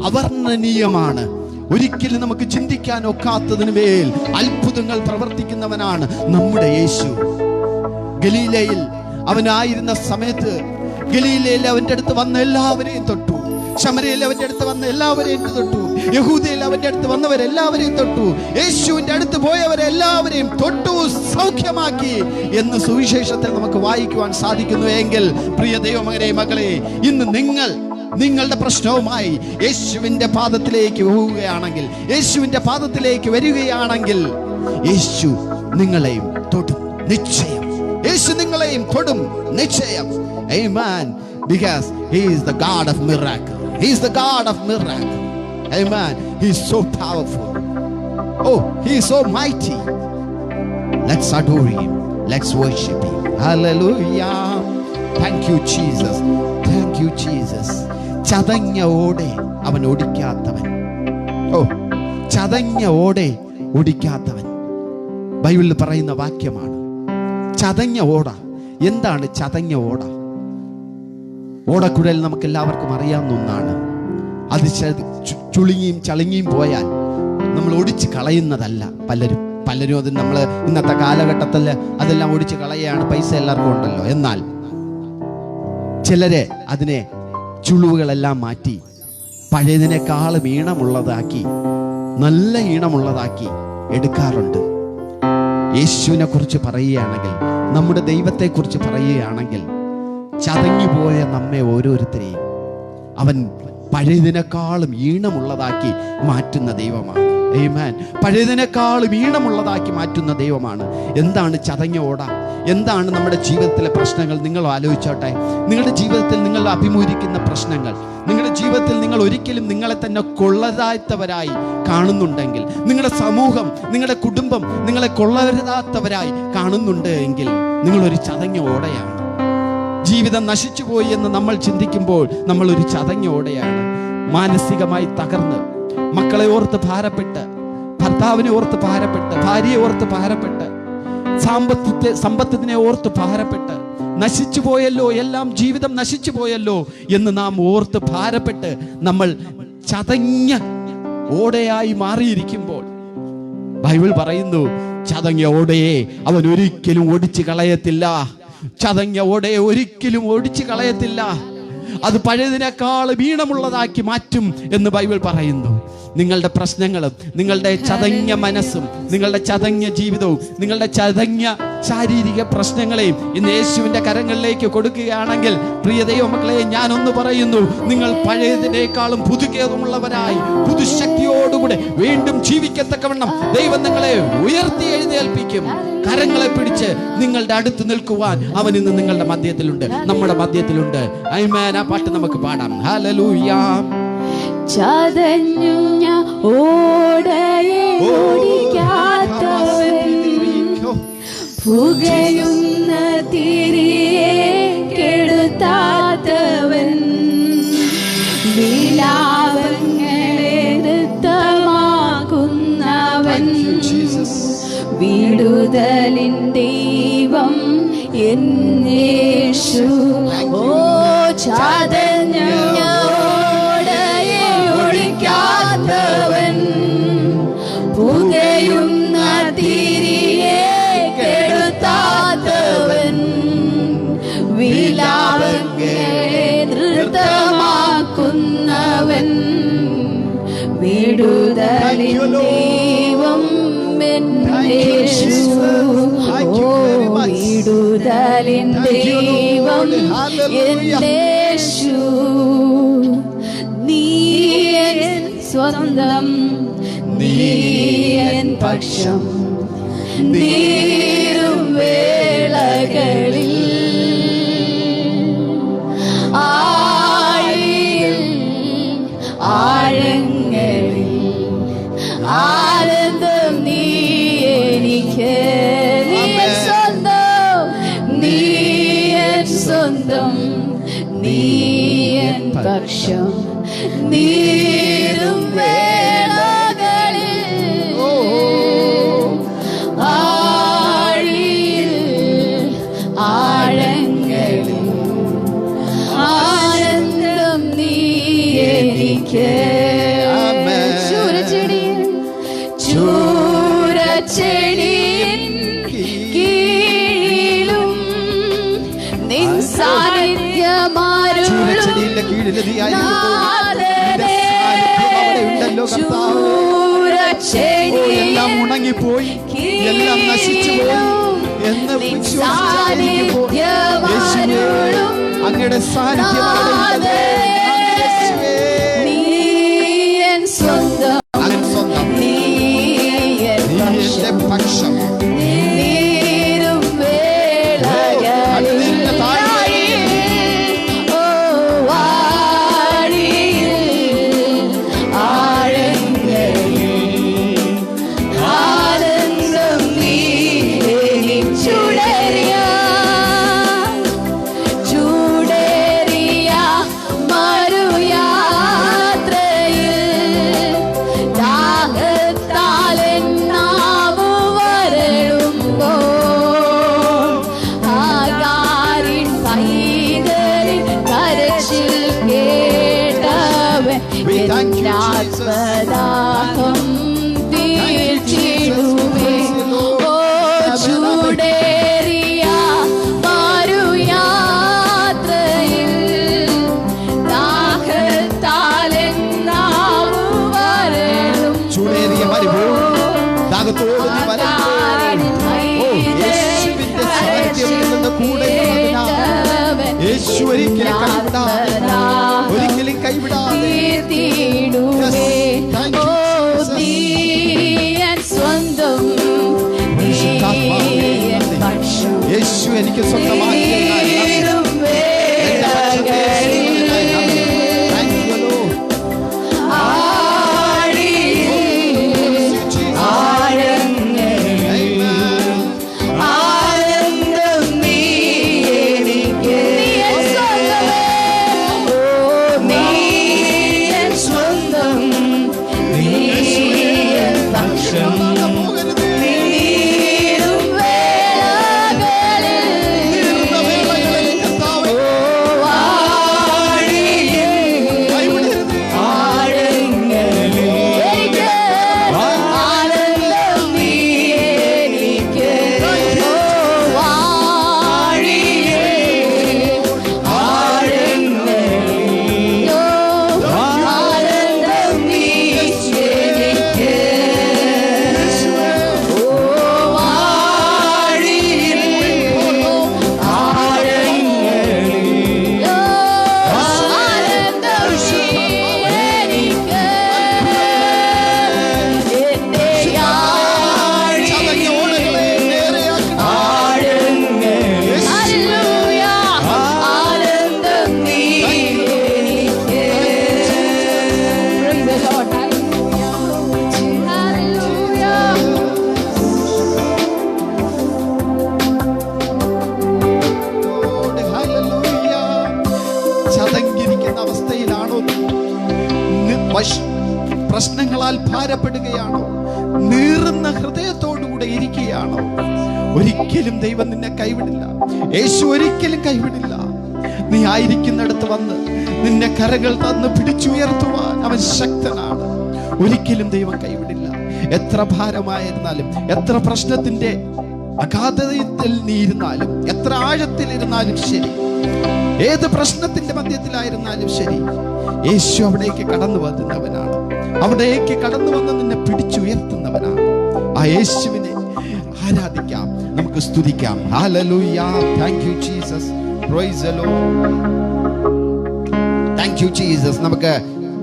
അവർണ്ണനീയമാണ്. ഒരിക്കലും നമുക്ക് ചിന്തിക്കാൻ ഒക്കാത്തതിന് മേൽ അത്ഭുതങ്ങൾ പ്രവർത്തിക്കുന്നവനാണ് നമ്മുടെ യേശു. ഗലീലയിൽ അവനായിരുന്ന സമയത്ത് ഗലീലയിൽ അവന്റെ അടുത്ത് വന്ന എല്ലാവരെയും തൊട്ടു. ശമരയിൽ അവന്റെ അടുത്ത് വന്ന എല്ലാവരെയും തൊട്ടു. യഹൂദയിൽ അവന്റെ അടുത്ത് വന്നവരെല്ലാവരെയും തൊട്ടു. യേശുവിന്റെ അടുത്ത് പോയവരെല്ലാവരെയും തൊട്ടു, സൗഖ്യമാക്കി എന്ന് സുവിശേഷത്തിൽ നമുക്ക് വായിക്കുവാൻ സാധിക്കുന്നു. എങ്കിൽ പ്രിയ ദൈവമകനെ, മകളെ, ഇന്ന് നിങ്ങളുടെ പ്രശ്നവുമായി യേശുവിന്റെ പാദത്തിലേക്ക് പോവുകയാണെങ്കിൽ, യേശുവിന്റെ പാദത്തിലേക്ക് വരികയാണെങ്കിൽ, യേശു നിങ്ങളെയും തൊടും നിശ്ചയം. യേശു നിങ്ങളെയും തൊടും നിശ്ചയം. Amen. Because he is the God of miracle. He is the God of miracle. Amen. He is so powerful. Oh, he is so mighty. Let's adore him. Let's worship him. Hallelujah. Thank you, Jesus. Thank you, Jesus. ചതഞ്ഞ ഓടെ അവൻ ഒടിക്കാത്തവൻ. ഓ, ചതഞ്ഞ ഓടെ ഒടിക്കാത്തവൻ. ബൈബിളിൽ പറയുന്ന വാക്യമാണ്. ചതഞ്ഞ ഓട. എന്താണ് ചതഞ്ഞ ഓട? ഓടക്കുഴൽ നമുക്ക് എല്ലാവർക്കും അറിയാവുന്ന ഒന്നാണ്. അത് ചുളുങ്ങിയും ചളുങ്ങിയും പോയാൽ നമ്മൾ ഒടിച്ച് കളയുന്നതല്ല. പലരും അത് നമ്മൾ ഇന്നത്തെ കാലഘട്ടത്തിൽ അതെല്ലാം ഒടിച്ച് കളയാണ്. പൈസ എല്ലാവർക്കും ഉണ്ടല്ലോ. എന്നാൽ ചിലര് അതിനെ ചുളിവുകളെല്ലാം മാറ്റി പഴയതിനേക്കാളും ഈണമുള്ളതാക്കി, നല്ല ഈണമുള്ളതാക്കി എടുക്കാറുണ്ട്. യേശുവിനെ കുറിച്ച് പറയുകയാണെങ്കിൽ, നമ്മുടെ ദൈവത്തെക്കുറിച്ച് പറയുകയാണെങ്കിൽ, ചതഞ്ഞുപോയ നമ്മെ ഓരോരുത്തരെയും അവൻ പഴയതിനേക്കാളും ഈണമുള്ളതാക്കി മാറ്റുന്ന ദൈവമാണ്. ആമേൻ. പഴയതിനേക്കാളും ഈണമുള്ളതാക്കി മാറ്റുന്ന ദൈവമാണ്. എന്താണ് ചതഞ്ഞ ഓട? എന്താണ് നമ്മുടെ ജീവിതത്തിലെ പ്രശ്നങ്ങൾ? നിങ്ങൾ ആലോചിച്ചോട്ടെ. നിങ്ങളുടെ ജീവിതത്തിൽ നിങ്ങൾ അഭിമുഖീകരിക്കുന്ന പ്രശ്നങ്ങൾ, നിങ്ങളുടെ ജീവിതത്തിൽ നിങ്ങൾ ഒരിക്കലും നിങ്ങളെ തന്നെ കൊള്ളരുതാത്തവരായി കാണുന്നുണ്ടെങ്കിൽ, നിങ്ങളുടെ സമൂഹം, നിങ്ങളുടെ കുടുംബം നിങ്ങളെ കൊള്ളരുതാത്തവരായി കാണുന്നുണ്ട് എങ്കിൽ നിങ്ങളൊരു ചതഞ്ഞ ഓടയാണ്. ജീവിതം നശിച്ചുപോയി എന്ന് നമ്മൾ ചിന്തിക്കുമ്പോൾ നമ്മൾ ഒരു ചതഞ്ഞ ഓടയാണ്. മാനസികമായി തകർന്ന്, മക്കളെ ഓർത്ത് ഭാരപ്പെട്ട്, ഭർത്താവിനെ ഓർത്ത് ഭാരപ്പെട്ട്, ഭാര്യയെ ഓർത്ത് ഭാരപ്പെട്ട്, സമ്പത്തിനെ ഓർത്ത് ഭാരപ്പെട്ട്, നശിച്ചു പോയല്ലോ, എല്ലാം ജീവിതം നശിച്ചു പോയല്ലോ എന്ന് നാം ഓർത്ത് ഭാരപ്പെട്ട് നമ്മൾ ചതഞ്ഞ ഓടയായി മാറിയിരിക്കുമ്പോൾ ബൈബിൾ പറയുന്നു, ചതഞ്ഞ ഓടയെ അവൻ ഒരിക്കലും ഒടിച്ചു കളയത്തില്ല. ചതഞ്ഞ ഓടയെ ഒരിക്കലും ഒടിച്ചു കളയത്തില്ല. അത് പഴയതിനേക്കാൾ ഈണമുള്ളതാക്കി മാറ്റും എന്ന് ബൈബിൾ പറയുന്നു. നിങ്ങളുടെ പ്രശ്നങ്ങളും, നിങ്ങളുടെ ചതഞ്ഞ മനസ്സും, നിങ്ങളുടെ ചതഞ്ഞ ജീവിതവും, നിങ്ങളുടെ ചതഞ്ഞ ശാരീരിക പ്രശ്നങ്ങളെയും ഇന്ന് യേശുവിന്റെ കരങ്ങളിലേക്ക് കൊടുക്കുകയാണെങ്കിൽ, പ്രിയ ദൈവമക്കളെ, ഞാനൊന്ന് പറയുന്നു, നിങ്ങൾ പഴയതിനേക്കാളും പുതുകേതുമുള്ളവരായി പുതുശക്തിയോടുകൂടെ വീണ്ടും ജീവിക്കത്തക്കവണ്ണം ദൈവം നിങ്ങളെ ഉയർത്തി എഴുന്നേൽപ്പിക്കും. കരങ്ങളെ പിടിച്ച് നിങ്ങളുടെ അടുത്ത് നിൽക്കുവാൻ അവൻ ഇന്ന് നിങ്ങളുടെ മധ്യത്തിലുണ്ട്, നമ്മുടെ മധ്യത്തിലുണ്ട്. ആമേൻ. ആ പാട്ട് നമുക്ക് പാടാം. ഹല്ലേലൂയ. ചതഞ്ഞ ഓടയെ ഓടിക്കാത്തവൻ, പുകയുന്ന തിരിയെ കെടുത്താത്തവൻ, വിലാപങ്ങളെ നൃത്തമാക്കുന്നവൻ, വിടുതലിൻ ദൈവം എൻ യേശു. ഓ, ചതഞ്ഞ ഓടയെ ഒടിക്കാത്തവൻ, പുകയുന്ന തിരിയെ കെടുത്താത്തവൻ, വിലാപങ്ങളെ നൃത്തമാക്കുന്നവൻ, വിടുതലിൻ ദൈവം എൻ യേശു. ഓ, വിടുതലിൻ ദൈവം എൻ യേശു. നീ എൻ സ്വന്തം, നീ എൻ പക്ഷം, നീരും വേളകളിൽ ആഴിയിൽ ആഴങ്ങളിൽ ആനന്ദം നീ എനിക്ക്. നീ എൻ സ്വന്തം, നീ എൻ സ്വന്തം, നീ എൻ പക്ഷം, നീരും വേളകളിൽ ആഴിയിൽ ആഴങ്ങളിൽ ആനന്ദം നീ എനിക്ക്. ചൂരച്ചെടിയിൻ കീഴിലും നിൻ സാന്നിധ്യമാരുളും എല്ലാം ഉണങ്ങിപ്പോയി, എല്ലാം നശിച്ചുപോയി എന്ന് അങ്ങയുടെ സാന്നിധ്യം സ്വന്തം, നീ എൻ പക്ഷം, നീരും വേളകളിൽ ചൂടേറിയ We thank you, Jesus. ആത്മദാഹം തീർത്തിടുമേ. ഓ ചൂടേറിയ മരുയാത്രയിൽ ദാഹത്താലെന്നാവു വരളും. ചൂടേറിയ ദാഹത്തോട് നീ വരരുത്. ഓ യേശുവിന്റെ സാന്നിധ്യം നിങ്ങളുടെ കൂടെ ഉള്ളതിനാൽ യേശു ഒരിക്കലും കൈവിടാതെ, ഒരിക്കലും കൈവിടാതെ. യേശു എനിക്ക് സ്വന്തമായി പ്രശ്നങ്ങളാൽ ഭാരപ്പെടുകയാണോ? നീറുന്ന ഹൃദയത്തോടുകൂടെ ഇരിക്കുകയാണോ? ഒരിക്കലും ദൈവം നിന്നെ കൈവിടില്ല. യേശു ഒരിക്കലും കൈവിടില്ല. നീ ആയിരിക്കുന്നിടത്ത് വന്ന് നിന്നെ കരകൾ തന്ന് പിടിച്ചുയർത്തുവാൻ അവൻ ശക്തനാണ്. ഒരിക്കലും ദൈവം കൈവിടില്ല. എത്ര ഭാരമായിരുന്നാലും, എത്ര പ്രശ്നത്തിന്റെ അഗാധതയിൽ നീ ഇരുന്നാലും, എത്ര ആഴത്തിലിരുന്നാലും ശരി, ഏത് പ്രശ്നത്തിന്റെ മധ്യത്തിലായിരുന്നാലും ശരി, യേശു അവിടേക്ക് കടന്നു വരുന്നവനാണ്. അവിടേക്ക് കടന്നു വന്ന് നിന്നെ പിടിച്ചുയർത്തുന്നവനാണ്. ആ യേശുവിനെ ആരാധിക്കാം, നമുക്ക് സ്തുതിക്കാം. Hallelujah. Thank you Jesus. Praise the Lord. Thank you Jesus. നമുക്ക്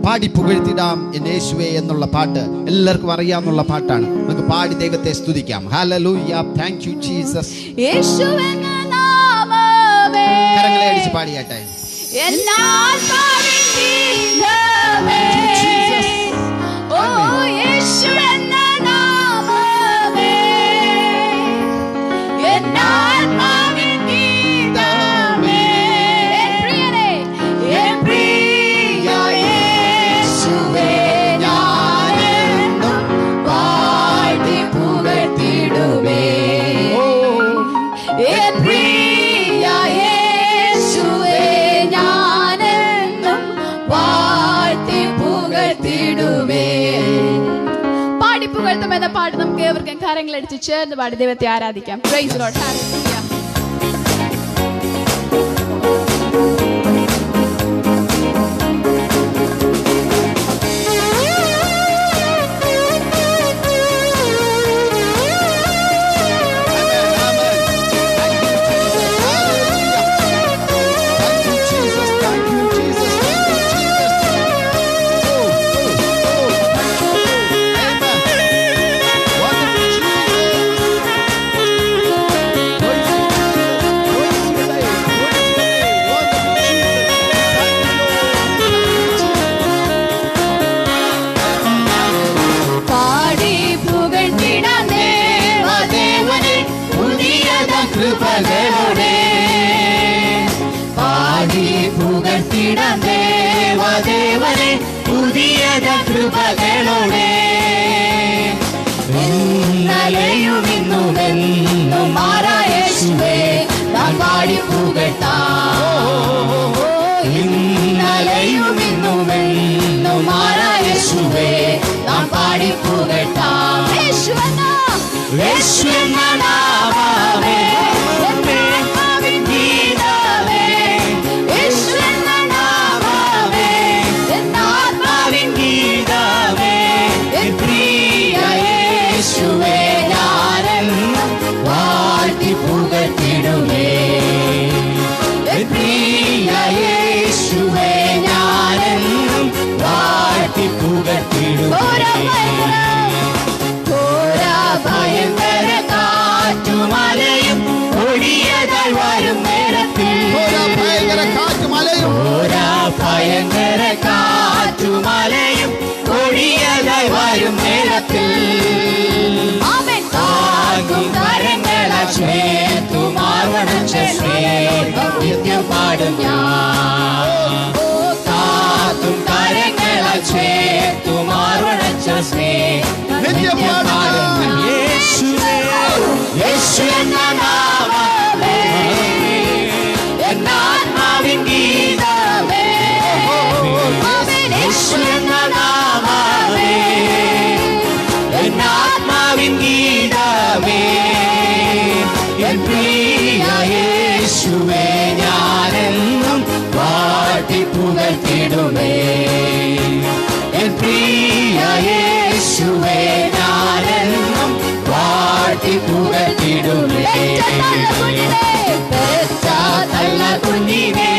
പാടി പുകഴ്ത്തിടാം യേശുവേ എന്നുള്ള പാട്ട് എല്ലാവർക്കും അറിയാവുന്ന പാട്ടാണ്. നമുക്ക് പാടി ദൈവത്തെ സ്തുതിക്കാം. ഹല്ലേലൂയ. Thank you Jesus. യേശുവെന്ന നാമമേ കരങ്ങളെ അടിച്ച് പാടിയാട്ടെ. ഓ യേശുവെന്ന നാമമേ എന്നാത്മാവിൻ ഗീതമേ. എൻ പ്രിയ യേശുവേ ഞാനെന്നും പാടി പുകഴ്ത്തിടുമേ. എൻ പ്രിയ യേശുവേ ഞാനെന്നും പാടി പുകഴ്ത്തിടുമേ. പാടി പുകഴ്ത്തും എന്ന പാട്ട് നമുക്ക് ഏവർക്കും കരങ്ങളടിച്ച് ചേർന്ന് പാടി ദൈവത്തെ ആരാധിക്കാം. Praise the Lord. ഹല്ലേലൂയ. ദേവനെ പുതിയത കൃപകളോടെ ഇന്നലെയും ഇന്നുമെന്നും മാറായ യേശുവേ നാം പാടി പുകഴ്ത്താം. ഇന്നലെയും ഇന്നുമെന്നും യേശു എന്ന നാമമേ എന്നാത്മാവിൻ ഗീതമേ. യേശു എന്ന നാമമേ എന്നാത്മാവിൻ ഗീതമേ. എൻ പ്രിയ യേശുവേ ഞാനെന്നും വാഴ്ത്തി പുകഴ്ത്തിടുമേ. എൻ പ്രിയ യേശുവേ ഞാനെന്നും വാഴ്ത്തി പുകഴ്ത്തിടുമേ. ഭയങ്കര കാറ്റുമലയും ഒഴിയതായി വരും നേരത്തിൽ. ഭയങ്കര കാറ്റുമലയും ഭയങ്കര കാറ്റുമലയും ഒഴിയതായി വരും നേരത്തിൽ. താങ്ങും കരങ്ങളാൽ ചേർത്തുമാർവണച്ച സ്നേഹം നിത്യം പാടും ഞാൻ. താങ്ങും കരങ്ങളാൽ ചേർത്തുമാർവണച്ച സ്നേഹം നിത്യം പാടും ഞാൻ. യേശുവേ യേശു എന്ന നാമമേ എന്നാത്മാവിൻ ഗീതമേ. യേശു എന്ന നാമമേ എന്നാത്മാവിൻ ഗീതമേ. എൻ പ്രിയ യേശുവേ ഞാനെന്നും വാഴ്ത്തി പുകഴ്ത്തിടുമേ. എൻ പ്രിയ യേശുവേ ഞാനെന്നും വാഴ്ത്തി പുകഴ്ത്തിടുമേ. പെറ്റതല്ല കുഞ്ഞിനെ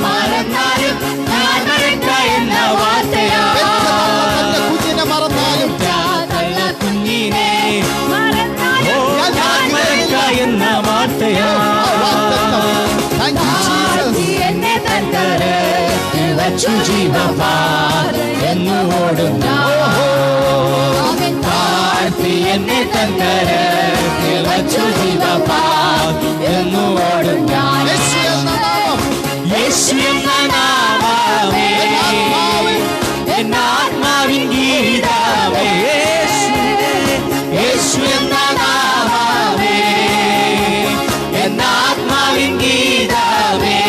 മറന്നാലും ഞാൻ മറക്ക എന്ന വാർത്തയാ. കുഞ്ഞിനെ മറന്നാലും കുഞ്ഞിനെ ഞാൻ മറക്ക എന്ന വാർത്തയാ. എന്നെ തങ്കരത്തിൽ വച്ചു ജീവപാത എന്ന് ഓടും താഴ്ത്തി. എന്നെ തങ്കരത്തിൽ വച്ചു ജീവപാത എന്ന് ഓടും ഞാൻ. യേശു എന്ന നാമമേ എന്നാത്മാവിൻ ഗീതമേ. യേശു എന്ന നാമമേ എന്നാത്മാവിൻ ഗീതമേ.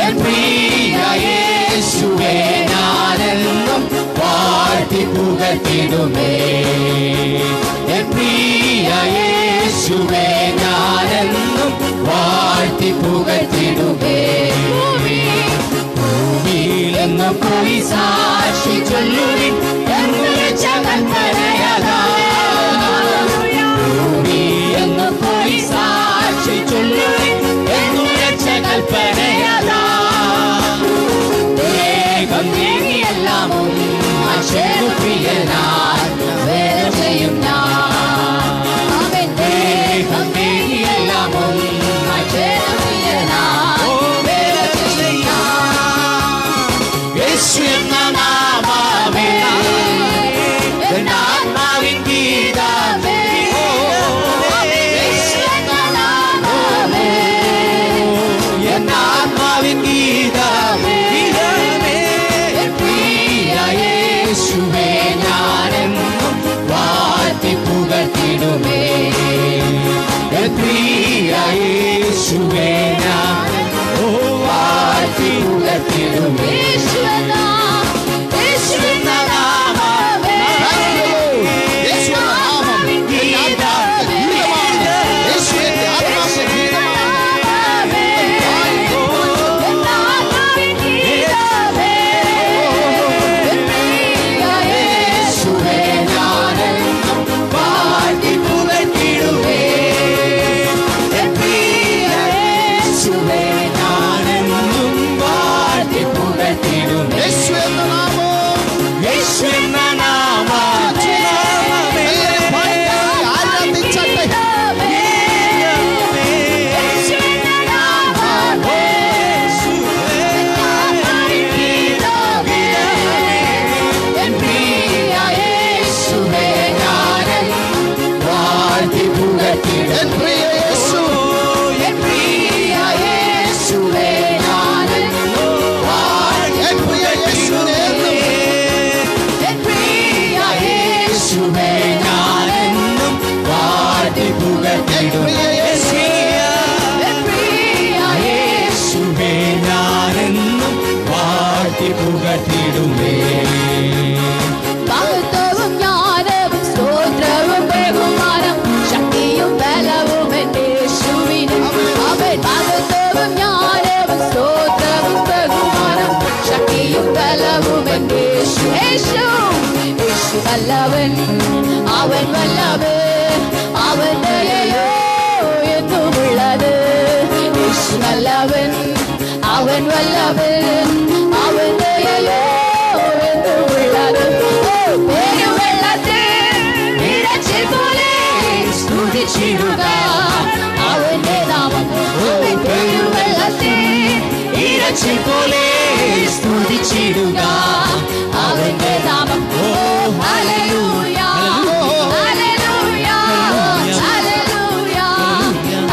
എൻ പ്രിയ യേശുവേ ഞാനെന്നും വാഴ്ത്തി പുകഴ്ത്തിടുമേ. എൻ പ്രിയ യേശുവേ ഞാനെന്നും വാഴ്ത്തി പുകഴ്ത്തിടുമേ. ഭൂമിയിലെന്നു പോയി സാക്ഷി ചൊല്ലുവിൻ എന്ന് വെച്ച കൽപ്പനയതാ. ഭൂമിയെന്നു പോയി സാക്ഷി ചൊല്ലുവിൻ എന്ന് വെച്ച കൽപ്പനയതാ. വേഗം നീങ്ങിയെല്ലാം അക്ഷേപ്രിയനായി വേഗം ചെയ്യും ഞാൻ. വേഗം നീങ്ങിയെല്ലാം അക്ഷേപ്രിയനായി വേഗം ചെയ്യും ഞാൻ. യേശു എന്ന നാമമേ എന്നാത്മാവിൻ ഗീതമേ. യേശു എന്ന നാമമേ എന്നാത്മാവിൻ ഗീതമേ. എൻ പ്രിയ യേശുവേ ഞാനെന്നും വാഴ്ത്തി പുകഴ്ത്തിടുമേ. എൻ പ്രിയ യേശുവേ ഞാനെന്നും വാഴ്ത്തി പുകഴ്ത്തിടുമേ. മഹത്വവും ജ്ഞാനവും സ്തോത്രവും ബഹുമാനവും യേശു യേശു യേശു നല്ലവൻ അവൻ വല്ലവൻ അവൻ ദയയോ എന്നുമുള്ളത് യേശു നല്ലവൻ അവൻ വല്ലവൻ അവൻ ദയയോ എന്നുമുള്ളത് പെരുവെള്ളത്തിൽ ഇരച്ചിൽ പോലെ സ്തുതിച്ചിടുക അവന്റെ നാമം പെരുവെള്ളത്തിൽ ഇരച്ചിൽ പോലെ സ്തുതിച്ചിടുക അവന്റെ നാമം ഹല്ലേലൂയ ഹല്ലേലൂയ ഹല്ലേലൂയ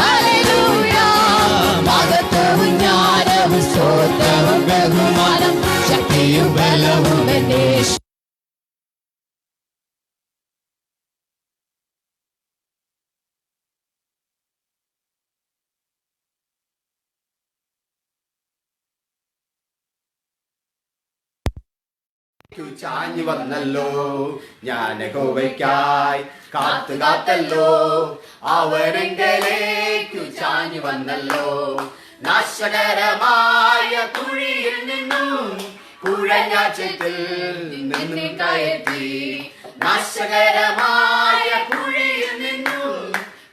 ഹല്ലേലൂയ മഹത്വവും ജ്ഞാനവും സ്തോത്രവും ബഹുമാനം ശക്തിയും ബലവും എന്നെ ചാഞ്ഞു വന്നല്ലോ ഞാൻ യഹോവയ്ക്കായി കാത്തു കാത്തല്ലോ അവരെങ്കലേക്കു ചാഞ്ഞു വന്നല്ലോ നാശകരമായ കുഴിയിൽ നിന്നും കുഴഞ്ഞാച്ചത്തിൽ നിന്നെ കയറ്റി നാശകരമായ കുഴിയിൽ നിന്നും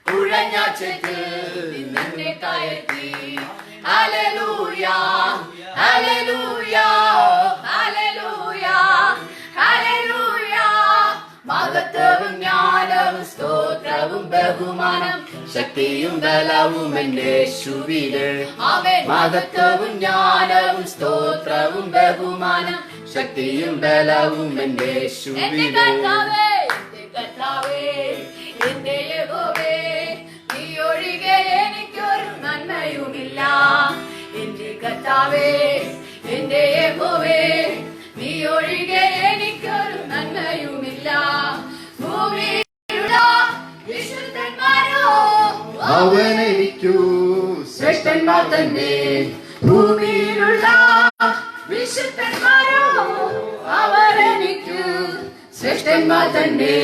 കുഴഞ്ഞാച്ചത്തിൽ നിന്നെ കയറ്റി ഹല്ലേലൂയ ഹല്ലേലൂയ ഹല്ലേലൂയ ഹല്ലേലൂയ മഹത്വവും ജ്ഞാനവും സ്തോത്രവും ബഹുമാനം ശക്തിയും ബലവും എന്റെ യേശുവിന് മഹത്വവും ജ്ഞാനവും സ്തോത്രവും ബഹുമാനം ശക്തിയും ബലവും എന്റെ യേശുവിന് എന്റെ യഹോവേ നീ ഒഴികെ എനിക്കൊരു നന്മയുമില്ല എന്റെ കർത്താവേ എന്റെ യഹോവേ നീ ഒഴികെ എനിക്കൊരു നന്മയുമില്ല ഭൂമിയിലുള്ള വിശുദ്ധന്മാരോ അവനെനിക്കു ശ്രേഷ്ഠന്മാർ തന്നെ ഭൂമിയിലുള്ള വിശുദ്ധന്മാരോ അവരെനിക്കു ശ്രേഷ്ഠന്മാർ തന്നെ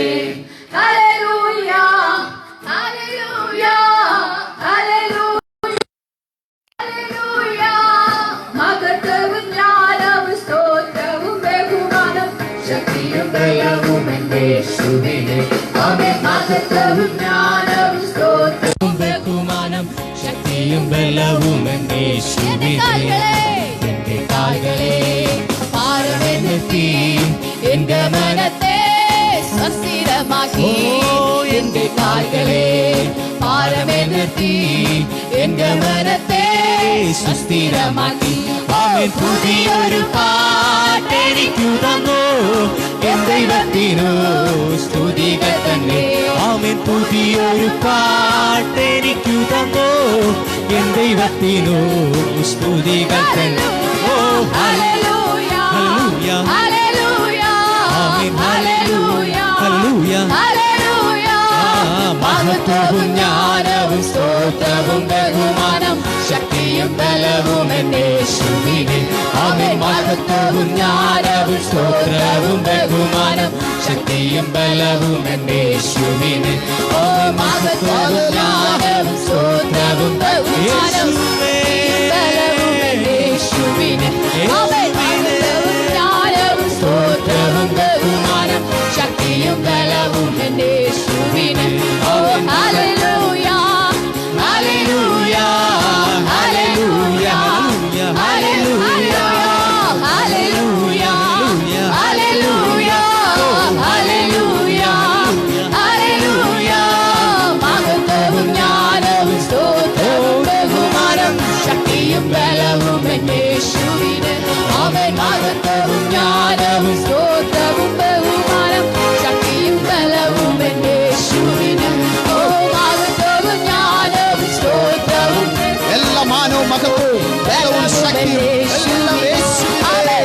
ഹല്ലേലൂയ ഹല്ലേലൂയ ഹല്ലേലൂയ ഹല്ലേലൂയ മഹത്വവും ജ്ഞാനവും സ്തോത്രവും ബഹുമാനം ശക്തിയും ബലവും എന്റെ യേശുവിന് ആമേൻ മഹത്വവും ജ്ഞാനവും സ്തോത്രവും ബഹുമാനം ശക്തിയും ബലവും എന്റെ യേശുവിന് എന്റെ കാൽകളെ പാറമെത്തി എന്റെ മനത്തെ സ്വസ്ഥിരമാക്കി എന്റെ കാൽകളെ പാറമെത്തി എന്റെ മനത്തെ സുസ്ഥിരമാക്കി അവൻ പുതിയൊരു പാട്ടെനിക്കു തന്നു എൻ ദൈവത്തിനു സ്തുതികൾ തന്നെ അവൻ പുതിയൊരു പാട്ടെനിക്കു തന്നു എൻ ദൈവത്തിനു സ്തുതികൾ തന്നെ ഓ hallelujah hallelujah amen hallelujah hallelujah hallelujah മഹത്വവും ജ്ഞാനവും സ്തോത്രവും ബഹുമാനം ശക്തിയും ബലവും എന്റെ യേശുവിന് ആമേൻ മഹത്വവും ജ്ഞാനവും സ്തോത്രവും ബഹുമാനം ശക്തിയും ബലവും എന്റെ യേശുവിന് ആമേൻ മഹത്വവും ജ്ഞാനവും സ്തോത്രവും ബഹുമാനം ബലവും എന്റെ യേശുവിന് ആമേൻ മഹത്വവും ജ്ഞാനവും സ്തോത്രവും ബഹുമാനം ശക്തിയും ബലവും എന്റെ യേശുവിന് hallelujah hallelujah hallelujah hallelujah hallelujah hallelujah hallelujah hallelujah മഹത്വവും ജ്ഞാനവും സ്തോത്രവും ബഹുമാനം ശക്തിയും ബലവും എന്റെ യേശുവിന് ആമേൻ മഹത്വവും ജ്ഞാനവും സ്തോത്രവും ബഹുമാനം ശക്തിയും ബലവും എന്റെ യേശുവിന് ഓ മഹത്വവും ജ്ഞാനവും സ്തോത്രവും എല്ലാ മാനവും മഹത്വവും ബലവും ശക്തിയും എല്ലാം യേശുവിനെ.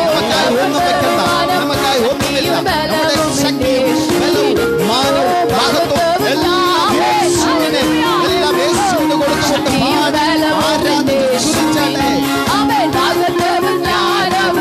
നമുക്കായി ഒന്നും വെക്കണ്ട, നമുക്കായി ഒന്നുമില്ല. നമ്മുടെ ശക്തിയും ബലവും മാനവും മഹത്വവും എല്ലാം യേശുവിനെ, എല്ലാം യേശുവിന് കൊടുത്തുകൊണ്ട് പാടി ആരാധിച്ച് സ്തുതിച്ചാട്ടെ. ആമേൻ മഹത്വവും ജ്ഞാനവും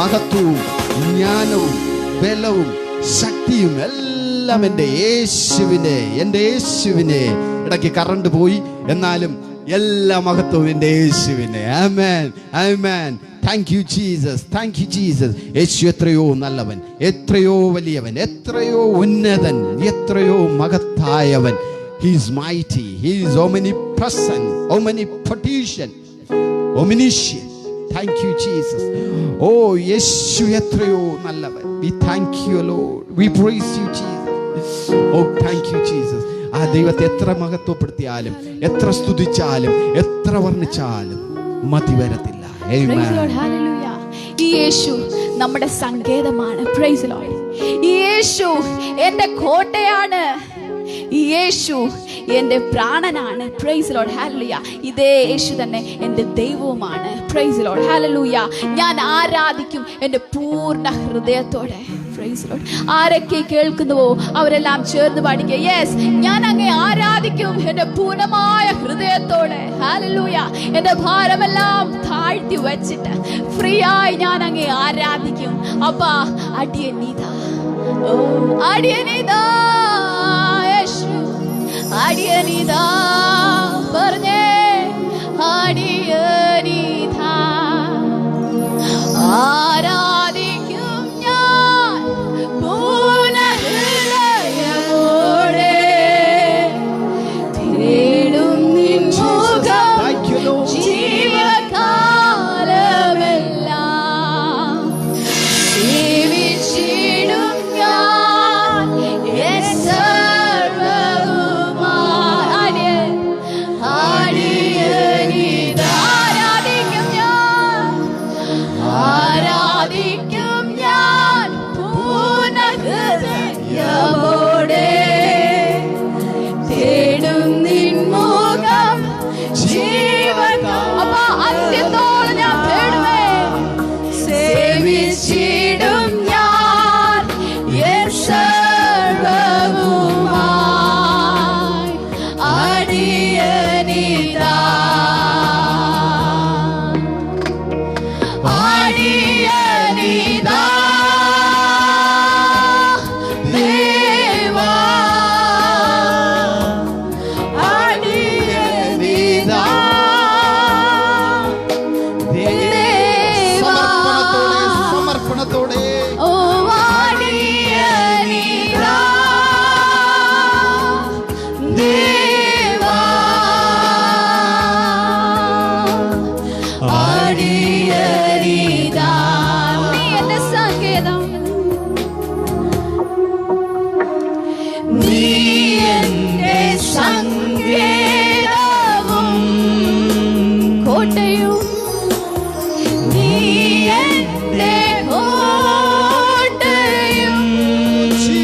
മഹത്വവും ജ്ഞാനവും ബലവും ശക്തിയും എല്ലാം എൻ്റെ യേശുവിനെ. ഇടയ്ക്ക് കറണ്ട് പോയി, എന്നാലും എല്ലാ മഹത്വവും എൻ്റെ യേശുവിനെ. Amen, amen. Thank you Jesus, thank you Jesus. Yeshu എത്രയോ നല്ലവൻ, എത്രയോ വലിയവൻ, എത്രയോ ഉന്നതൻ, എത്രയോ മഹത്തായവൻ. He is mighty, He is omnipresent, omnipotent, omniscient. Thank you Jesus. Oh യേശു എത്രയോ നല്ലവൻ. We thank you Lord, we praise you Jesus. Oh thank you Jesus. ആ ദൈവത്തെ എത്ര മഹത്വപ്പെടുത്തിയാലും, എത്ര സ്തുതിച്ചാലും, എത്ര വർണ്ണിച്ചാലും മതി വരത്തില്ല. Praise Lord, hallelujah. ഈ യേശു നമ്മുടെ സങ്കേതമാണ്. Praise Lord. ഈ യേശു എൻ്റെ കോട്ടയാണ്. ഈ യേശു എൻ്റെ പ്രാണനാണ്. Praise Lord, hallelujah. ഇതേ യേശു തന്നെ എൻ്റെ ദൈവവുമാണ്. Praise Lord, hallelujah. ഞാൻ ആരാധിക്കും എൻ്റെ പൂർണ്ണ ഹൃദയത്തോടെ. Praise Lord. ആരൊക്കെ കേൾക്കുന്നുവോ അവരെല്ലാം ചേർന്ന് പാടിക്കുക. യെസ്, ഞാൻ അങ്ങേ ആരാധിക്കും എൻ്റെ പൂർണ്ണമായ ഹൃദയത്തോടെ. Hallelujah. എൻ്റെ ഭാരമെല്ലാം താഴ്ത്തി വെച്ചിട്ട് ഫ്രീ ആയി ഞാൻ അങ്ങേ ആരാധിക്കും. അപ്പാ അടിയനീതാ, ഓ അടിയനീതാ യേശു, അടിയനീതാ പറഞ്ഞേ, അടിയനീതാ ആരാധിക്കും ഞാൻ പൂർണ്ണ ഹൃദയമോടെ. തേടും നിൻ മുഖം ജീവകാലമെല്ലാം. സേവിച്ചിടും ഞാൻ എൻ സർവ്വവുമായി. അടിയനീതാ ആരാധിക്കും ഞാൻ, ആരാധിക്കും ഞാൻ പൂർണ്ണ ഹൃദയമോടെ. തേടും നിൻ മുഖം ജീവകാലം. അപ്പാ അന്ത്യത്തോളം ഞാൻ തേടുവേ. സേവിച്ചിടും ഞാൻ എൻ സർവ്വവുമായി. അടിയനീതാ, അടിയനീതാ ദേവാ, അടിയനീതാ ദേവാ. സമർപ്പണത്തോടെ ഓ അടിയനീതാ ദേവാ, അടിയനീതാ. നീ എന്റെ സങ്കേതം, നീ എന്റെ സങ്കേതവും കോട്ടയും, നീ എന്റെ കോട്ടയും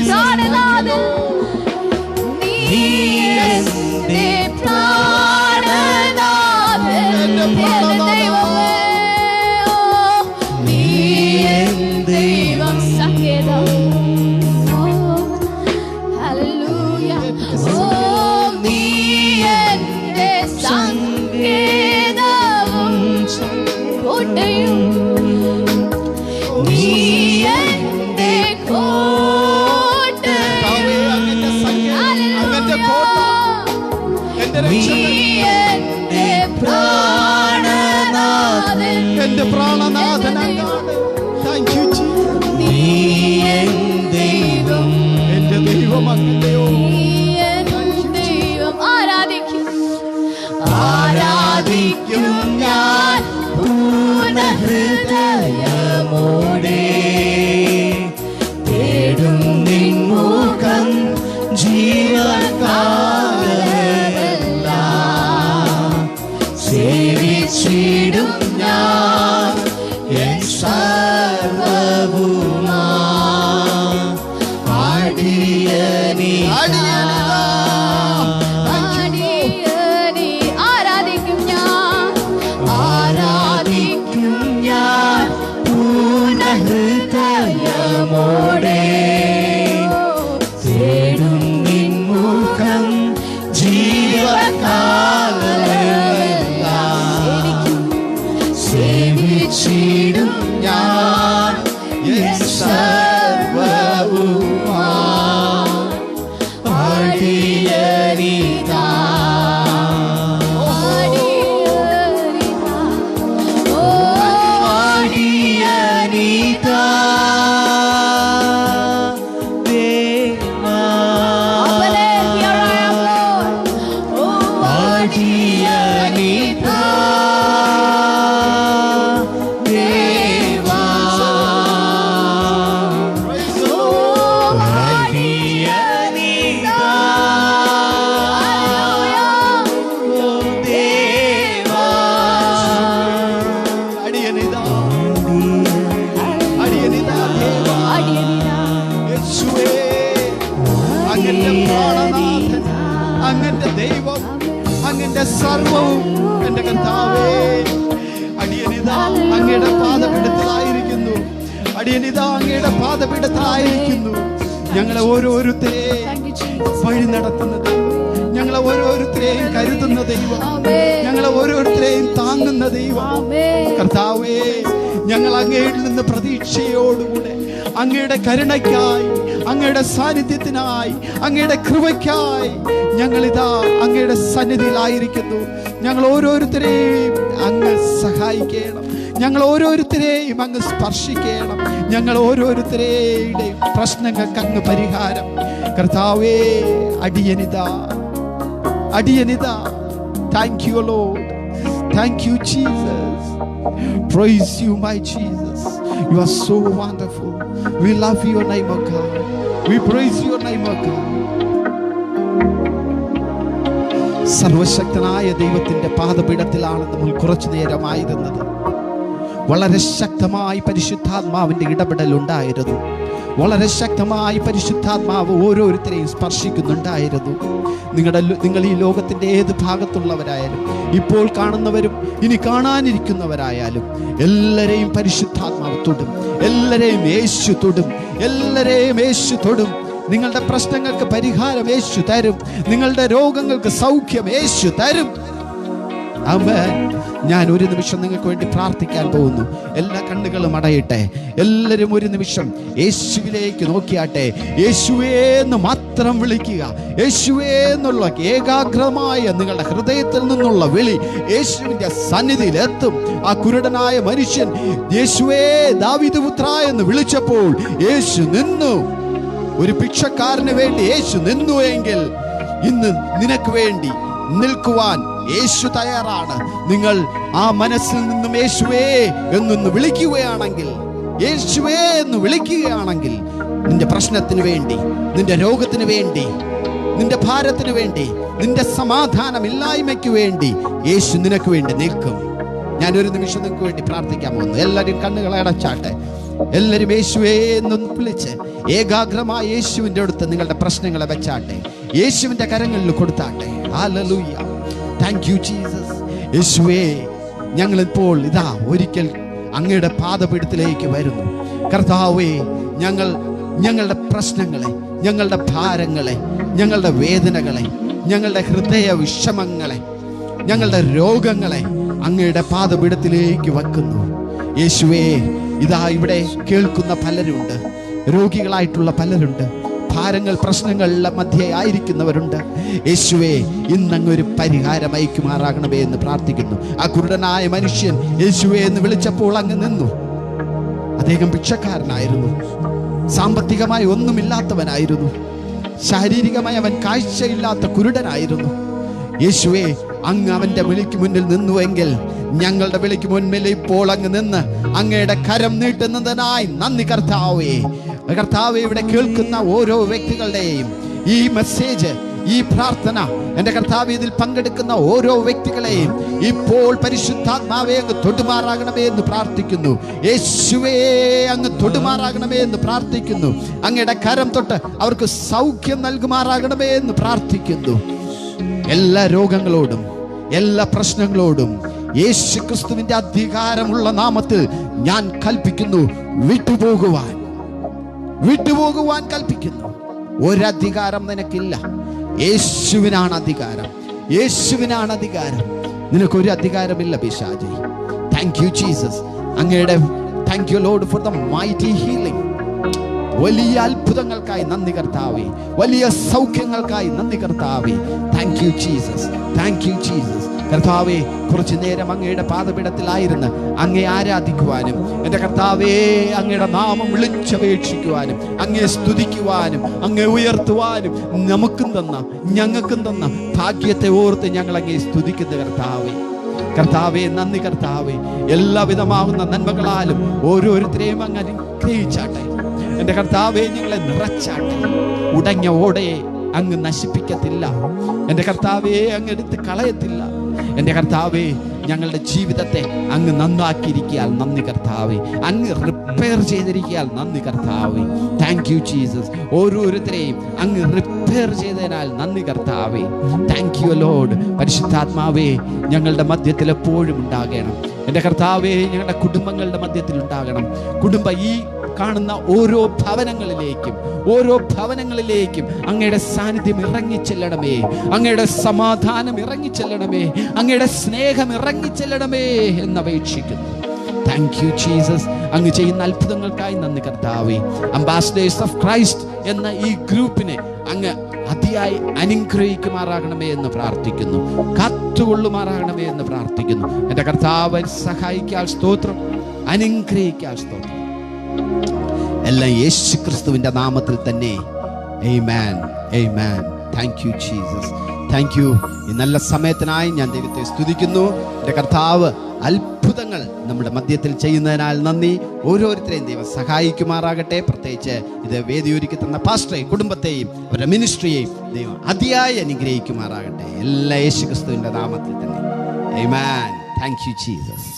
പ്രാണനാഥൻ, നീ എന്റെ പ്രാണനാഥൻ, എന്റെ ദൈവമേ. ഓ നീ എൻ ദൈവം സങ്കേതം. ഓ ഹല്ലേലൂയ. ഓ നീ എന്റെ സങ്കേതവും കോട്ടയും, നീ എന്റെ കോട്ടയും. നീ എന്റെ പ്രാണനാഥൻ, എന്റെ പ്രാണനാഥനാണ്. Thank you Jesus. നീ എൻ ദൈവം, എന്റെ ദൈവമല്ലയോ. നീ എൻ ദൈവം. ആരാധിക്കും, ആരാധിക്കും ഞാൻ പൂർണ്ണ ഹൃദയമോടെ. തേടും നിൻ മുഖം ജീവകാലമെല്ലാം. സേവിച്ചിടും ഞാൻ എൻ സർവ്വവുമായി. അടിയനീതാ അടിയനെ ആരാധിക്കും ഞാൻ, ആരാധിക്കും ഞാൻ പൂർണ്ണ ഹൃദയമോടെ. തേടും നിൻ യേശുവേ, അങ്ങന്റെ പ്രാണനാഥൻ, അങ്ങന്റെ ദൈവം, അങ്ങന്റെ സർവവും എന്റെ കർത്താവേ, അടിയനിതാ അങ്ങയുടെ പാദപീഠത്തിലായിരിക്കുന്നു. അടിയനിതാ അങ്ങയുടെ പാദപീഠത്തിലായിരിക്കുന്നു. ഞങ്ങളെ ഓരോരുത്തരെയും വഴി നടത്തുന്ന ദൈവം, ഞങ്ങളെ ഓരോരുത്തരെയും കരുതുന്ന ദൈവം, ഞങ്ങളെ ഓരോരുത്തരെയും താങ്ങുന്ന ദൈവം. കർത്താവേ, ഞങ്ങൾ അങ്ങയിൽ നിന്ന് പ്രതീക്ഷയോടുകൂടെ അങ്ങയുടെ കരുണയ്ക്കായി, അങ്ങയുടെ സാന്നിധ്യത്തിനായി, അങ്ങയുടെ കൃപയ്ക്കായി ഞങ്ങളിതാ അങ്ങയുടെ സന്നിധിയിലായിരിക്കുന്നു. ഞങ്ങൾ ഓരോരുത്തരെയും അങ്ങ് സഹായിക്കണം. ഞങ്ങൾ ഓരോരുത്തരെയും അങ്ങ് സ്പർശിക്കണം. ഞങ്ങൾ ഓരോരുത്തരുടെയും പ്രശ്നങ്ങൾക്ക് അങ്ങ് പരിഹാരം. കർത്താവേ, അടിയനിതാ. Thank you, Lord. Thank you, Jesus. Praise you, my Jesus. You are so wonderful. We love your name, O God. We praise your name, O God. സർവശക്തനായ ദൈവത്തിന്റെ പാദപീഠത്തിലാണ് നമ്മൾ കുറച്ചു നേരമായിരുന്നത്. വളരെ ശക്തമായി പരിശുദ്ധാത്മാവിന്റെ ഇടപെടൽ ഉണ്ടായിരുന്നു. വളരെ ശക്തമായി പരിശുദ്ധാത്മാവ് ഓരോരുത്തരെയും സ്പർശിക്കുന്നുണ്ടായിരുന്നു. നിങ്ങൾ ഈ ലോകത്തിന്റെ ഏത് ഭാഗത്തുള്ളവരായാലും, ഇപ്പോൾ കാണുന്നവരും ഇനി കാണാനിരിക്കുന്നവരായാലും, എല്ലാരെയും പരിശുദ്ധാത്മാവ് തൊടും. എല്ലാരെയും യേശു തൊടും. എല്ലാരെയും യേശു തൊടും. നിങ്ങളുടെ പ്രശ്നങ്ങൾക്ക് പരിഹാരം യേശു തരും. നിങ്ങളുടെ രോഗങ്ങൾക്ക് സൗഖ്യം യേശു തരും. ആമേൻ. ഞാൻ ഒരു നിമിഷം നിങ്ങൾക്ക് വേണ്ടി പ്രാർത്ഥിക്കാൻ പോകുന്നു. എല്ലാ കണ്ണുകളും അടയട്ടെ. എല്ലാവരും ഒരു നിമിഷം യേശുവിലേക്ക് നോക്കിയാട്ടെ. യേശുവേ എന്ന് മാത്രം വിളിക്കുക. യേശുവേ എന്നുള്ള ഏകാഗ്രമായ നിങ്ങളുടെ ഹൃദയത്തിൽ നിന്നുള്ള വിളി യേശുവിന്റെ സന്നിധിയിൽ എത്തും. ആ കുരുടനായ മനുഷ്യൻ യേശുവേ ദാവീദ് പുത്ര എന്ന് വിളിച്ചപ്പോൾ യേശു നിന്നു. ഒരു ഭിക്ഷക്കാരന് വേണ്ടി യേശു നിന്നു എങ്കിൽ ഇന്ന് നിനക്ക് വേണ്ടി നിൽക്കുവാൻ യേശു തയ്യാറാണ്. നിങ്ങൾ ആ മനസ്സിൽ നിന്നും യേശുവേ എന്നൊന്ന് വിളിക്കുകയാണെങ്കിൽ, യേശുവേ എന്ന് വിളിക്കുകയാണെങ്കിൽ, നിന്റെ പ്രശ്നത്തിന് വേണ്ടി, നിന്റെ രോഗത്തിന് വേണ്ടി, നിന്റെ ഭാരത്തിന് വേണ്ടി, നിന്റെ സമാധാനമില്ലായ്മയ്ക്ക് വേണ്ടി യേശു നിനക്ക് വേണ്ടി നിൽക്കും. ഞാനൊരു നിമിഷം നിങ്ങൾക്ക് വേണ്ടി പ്രാർത്ഥിക്കാൻ പോകുന്നു. എല്ലാവരും കണ്ണുകളെ അടച്ചാട്ടെ. എല്ലാവരും യേശുവേ എന്നൊന്ന് വിളിച്ച് ഏകാഗ്രമായ യേശുവിൻ്റെ അടുത്ത് നിങ്ങളുടെ പ്രശ്നങ്ങളെ വെച്ചാട്ടെ. യേശുവിൻ്റെ കരങ്ങളിൽ കൊടുത്താട്ടെ. ഹല്ലേലൂയ. Thank you Jesus. യേശുവേ, ഞങ്ങളിപ്പോൾ ഇതാ ഒരിക്കൽ അങ്ങയുടെ പാദപീഠത്തിലേക്ക് വരുന്നു. കർത്താവേ, ഞങ്ങളുടെ പ്രശ്നങ്ങളെ, ഞങ്ങളുടെ ഭാരങ്ങളെ, ഞങ്ങളുടെ വേദനകളെ, ഞങ്ങളുടെ ഹൃദയ വിഷമങ്ങളെ, ഞങ്ങളുടെ രോഗങ്ങളെ അങ്ങയുടെ പാദപീഠത്തിലേക്ക് വെക്കുന്നു. യേശുവേ, ഇതാ ഇവിടെ കേൾക്കുന്ന പലരുണ്ട്, രോഗികളായിട്ടുള്ള പലരുണ്ട്, ഭാരങ്ങൾ പ്രശ്നങ്ങളുടെ മധ്യേ ആയിരിക്കുന്നവരുണ്ട്. യേശുവേ, ഇന്നങ്ങൊരു പരിഹാരം അയക്കുമാറാകണമേ എന്ന് പ്രാർത്ഥിക്കുന്നു. ആ കുരുടനായ മനുഷ്യൻ യേശുവേ എന്ന് വിളിച്ചപ്പോൾ അങ്ങ് നിന്നു. അദ്ദേഹം ഭിക്ഷക്കാരനായിരുന്നു. സാമ്പത്തികമായി ഒന്നുമില്ലാത്തവനായിരുന്നു. ശാരീരികമായി അവൻ കാഴ്ചയില്ലാത്ത കുരുടനായിരുന്നു. യേശുവേ, അങ്ങ് അവന്റെ വിളിക്ക് മുന്നിൽ നിന്നുവെങ്കിൽ ഞങ്ങളുടെ വിളിക്ക് മുൻപിൽ ഇപ്പോൾ അങ്ങ് നിന്ന് അങ്ങയുടെ കരം നീട്ടുന്നതിനായി നന്ദി കർത്താവേ. കർത്താവേ, ഇവിടെ കേൾക്കുന്ന ഓരോ വ്യക്തികളുടെയും ഈ മെസ്സേജ്, ഈ പ്രാർത്ഥന, എൻ്റെ കർത്താവേ, ഇതിൽ പങ്കെടുക്കുന്ന ഓരോ വ്യക്തികളെയും ഇപ്പോൾ പരിശുദ്ധാത്മാവേ അങ്ങ് തൊടുമാറാകണമേ എന്ന് പ്രാർത്ഥിക്കുന്നു. യേശുവേ, അങ്ങ് തൊടുമാറാകണമേ എന്ന് പ്രാർത്ഥിക്കുന്നു. അങ്ങയുടെ കരം തൊട്ട് അവർക്ക് സൗഖ്യം നൽകുമാറാകണമേ എന്ന് പ്രാർത്ഥിക്കുന്നു. എല്ലാ രോഗങ്ങളോടും എല്ലാ പ്രശ്നങ്ങളോടും യേശു ക്രിസ്തുവിന്റെ അധികാരമുള്ള നാമത്തിൽ ഞാൻ കൽപ്പിക്കുന്നു, വിട്ടുപോകുവാൻ കൽപ്പിക്കുന്നു. ഒരധികാരം നിനക്കില്ല. യേശുവിനാണ് അധികാരം. യേശുവിനാണ് അധികാരം. നിനക്കൊരു അധികാരമില്ല പിശാചേ. Thank you Jesus. അങ്ങയുടെ thank you lord for the mighty healing. വലിയ അത്ഭുതങ്ങൾക്കായി നന്ദി കർത്താവേ. വലിയ സൗഖ്യങ്ങൾക്കായി നന്ദി കർത്താവേ. Thank you Jesus. Thank you Jesus. കർത്താവേ, കുറച്ചു നേരം അങ്ങയുടെ പാദപീഠത്തിലായിരുന്ന് അങ്ങയെ ആരാധിക്കുവാനും, എൻ്റെ കർത്താവേ, അങ്ങയുടെ നാമം വിളിച്ചപേക്ഷിക്കുവാനും, അങ്ങയെ സ്തുതിക്കുവാനും, അങ്ങയെ ഉയർത്തുവാനും ഞങ്ങൾക്കും തന്ന ഭാഗ്യത്തെ ഓർത്ത് ഞങ്ങൾ അങ്ങയെ സ്തുതിക്കുന്നു കർത്താവേ. നന്ദി കർത്താവേ. എല്ലാവിധമാകുന്ന നന്മകളാലും ഓരോരുത്തരെയും അങ്ങ് അനുഗ്രഹിച്ചാട്ടെ. എൻ്റെ കർത്താവേ, ഞങ്ങളെ നിറച്ചാട്ടെ. ഉടഞ്ഞ ഓടയെ അങ്ങ് നശിപ്പിക്കത്തില്ല. എൻ്റെ കർത്താവേ, അങ്ങ് എടുത്ത് കളയത്തില്ല. എൻ്റെ കർത്താവേ, ഞങ്ങളുടെ ജീവിതത്തെ അങ്ങ് നന്നാക്കിയിരിക്കാൻ നന്ദി കർത്താവേ. അങ്ങ് റിപ്പയർ ചെയ്തിരിക്കാൻ നന്ദി കർത്താവേ. Thank you Jesus. ഓരോരുത്തരെയും അങ്ങ് റിപ്പയർ ചെയ്തതിനാൽ നന്ദി കർത്താവേ. Thank you Lord. പരിശുദ്ധാത്മാവേ, ഞങ്ങളുടെ മധ്യത്തിൽ എപ്പോഴും ഉണ്ടാകണം എൻ്റെ കർത്താവേ. ഞങ്ങളുടെ കുടുംബങ്ങളുടെ മധ്യത്തിൽ ഉണ്ടാകണം. ഈ കാണുന്ന ഓരോ ഭവനങ്ങളിലേക്കും അങ്ങയുടെ സാന്നിധ്യം ഇറങ്ങിച്ചെല്ലണമേ. അങ്ങയുടെ സമാധാനം ഇറങ്ങിച്ചെല്ലണമേ. അങ്ങയുടെ സ്നേഹം ഇറങ്ങിച്ചെല്ലണമേ എന്നപേക്ഷിക്കുന്നു. Thank you Jesus. അങ്ങ് ചെയ്യുന്ന അത്ഭുതങ്ങൾക്കായി നന്ദി കർത്താവേ. അംബാസഡേഴ്സ് ഓഫ് ക്രൈസ്റ്റ് എന്ന ഈ ഗ്രൂപ്പിനെ അങ്ങ് അതിയായി അനുഗ്രഹിക്കുമാറാകണമേ എന്ന് പ്രാർത്ഥിക്കുന്നു. കാത്തുകൊള്ളുമാറാകണമേ എന്ന് പ്രാർത്ഥിക്കുന്നു. എൻ്റെ കർത്താവ് സഹായിക്കാൻ സ്തോത്രം, അനുഗ്രഹിക്കാൻ സ്തോത്രം. എല്ലാം യേശു ക്രിസ്തുവിൻ്റെ നാമത്തിൽ തന്നെ. ആമേൻ, ആമേൻ. Thank you Jesus. Thank you. ഈ നല്ല സമയത്തിനായി ഞാൻ ദൈവത്തെ സ്തുതിക്കുന്നു. എൻ്റെ കർത്താവ് അത്ഭുതങ്ങൾ നമ്മുടെ മധ്യത്തിൽ ചെയ്യുന്നതിനാൽ നന്ദി. ഓരോരുത്തരെയും ദൈവം സഹായിക്കുമാറാകട്ടെ. പ്രത്യേകിച്ച് ഇത് വേദിയൊരുക്കി തന്ന പാസ്റ്ററെയും കുടുംബത്തെയും അവരുടെ മിനിസ്ട്രിയെയും ദൈവം അതിയായി അനുഗ്രഹിക്കുമാറാകട്ടെ. എല്ലാ യേശു ക്രിസ്തുവിൻ്റെ നാമത്തിൽ തന്നെ. ആമേൻ. Thank you Jesus.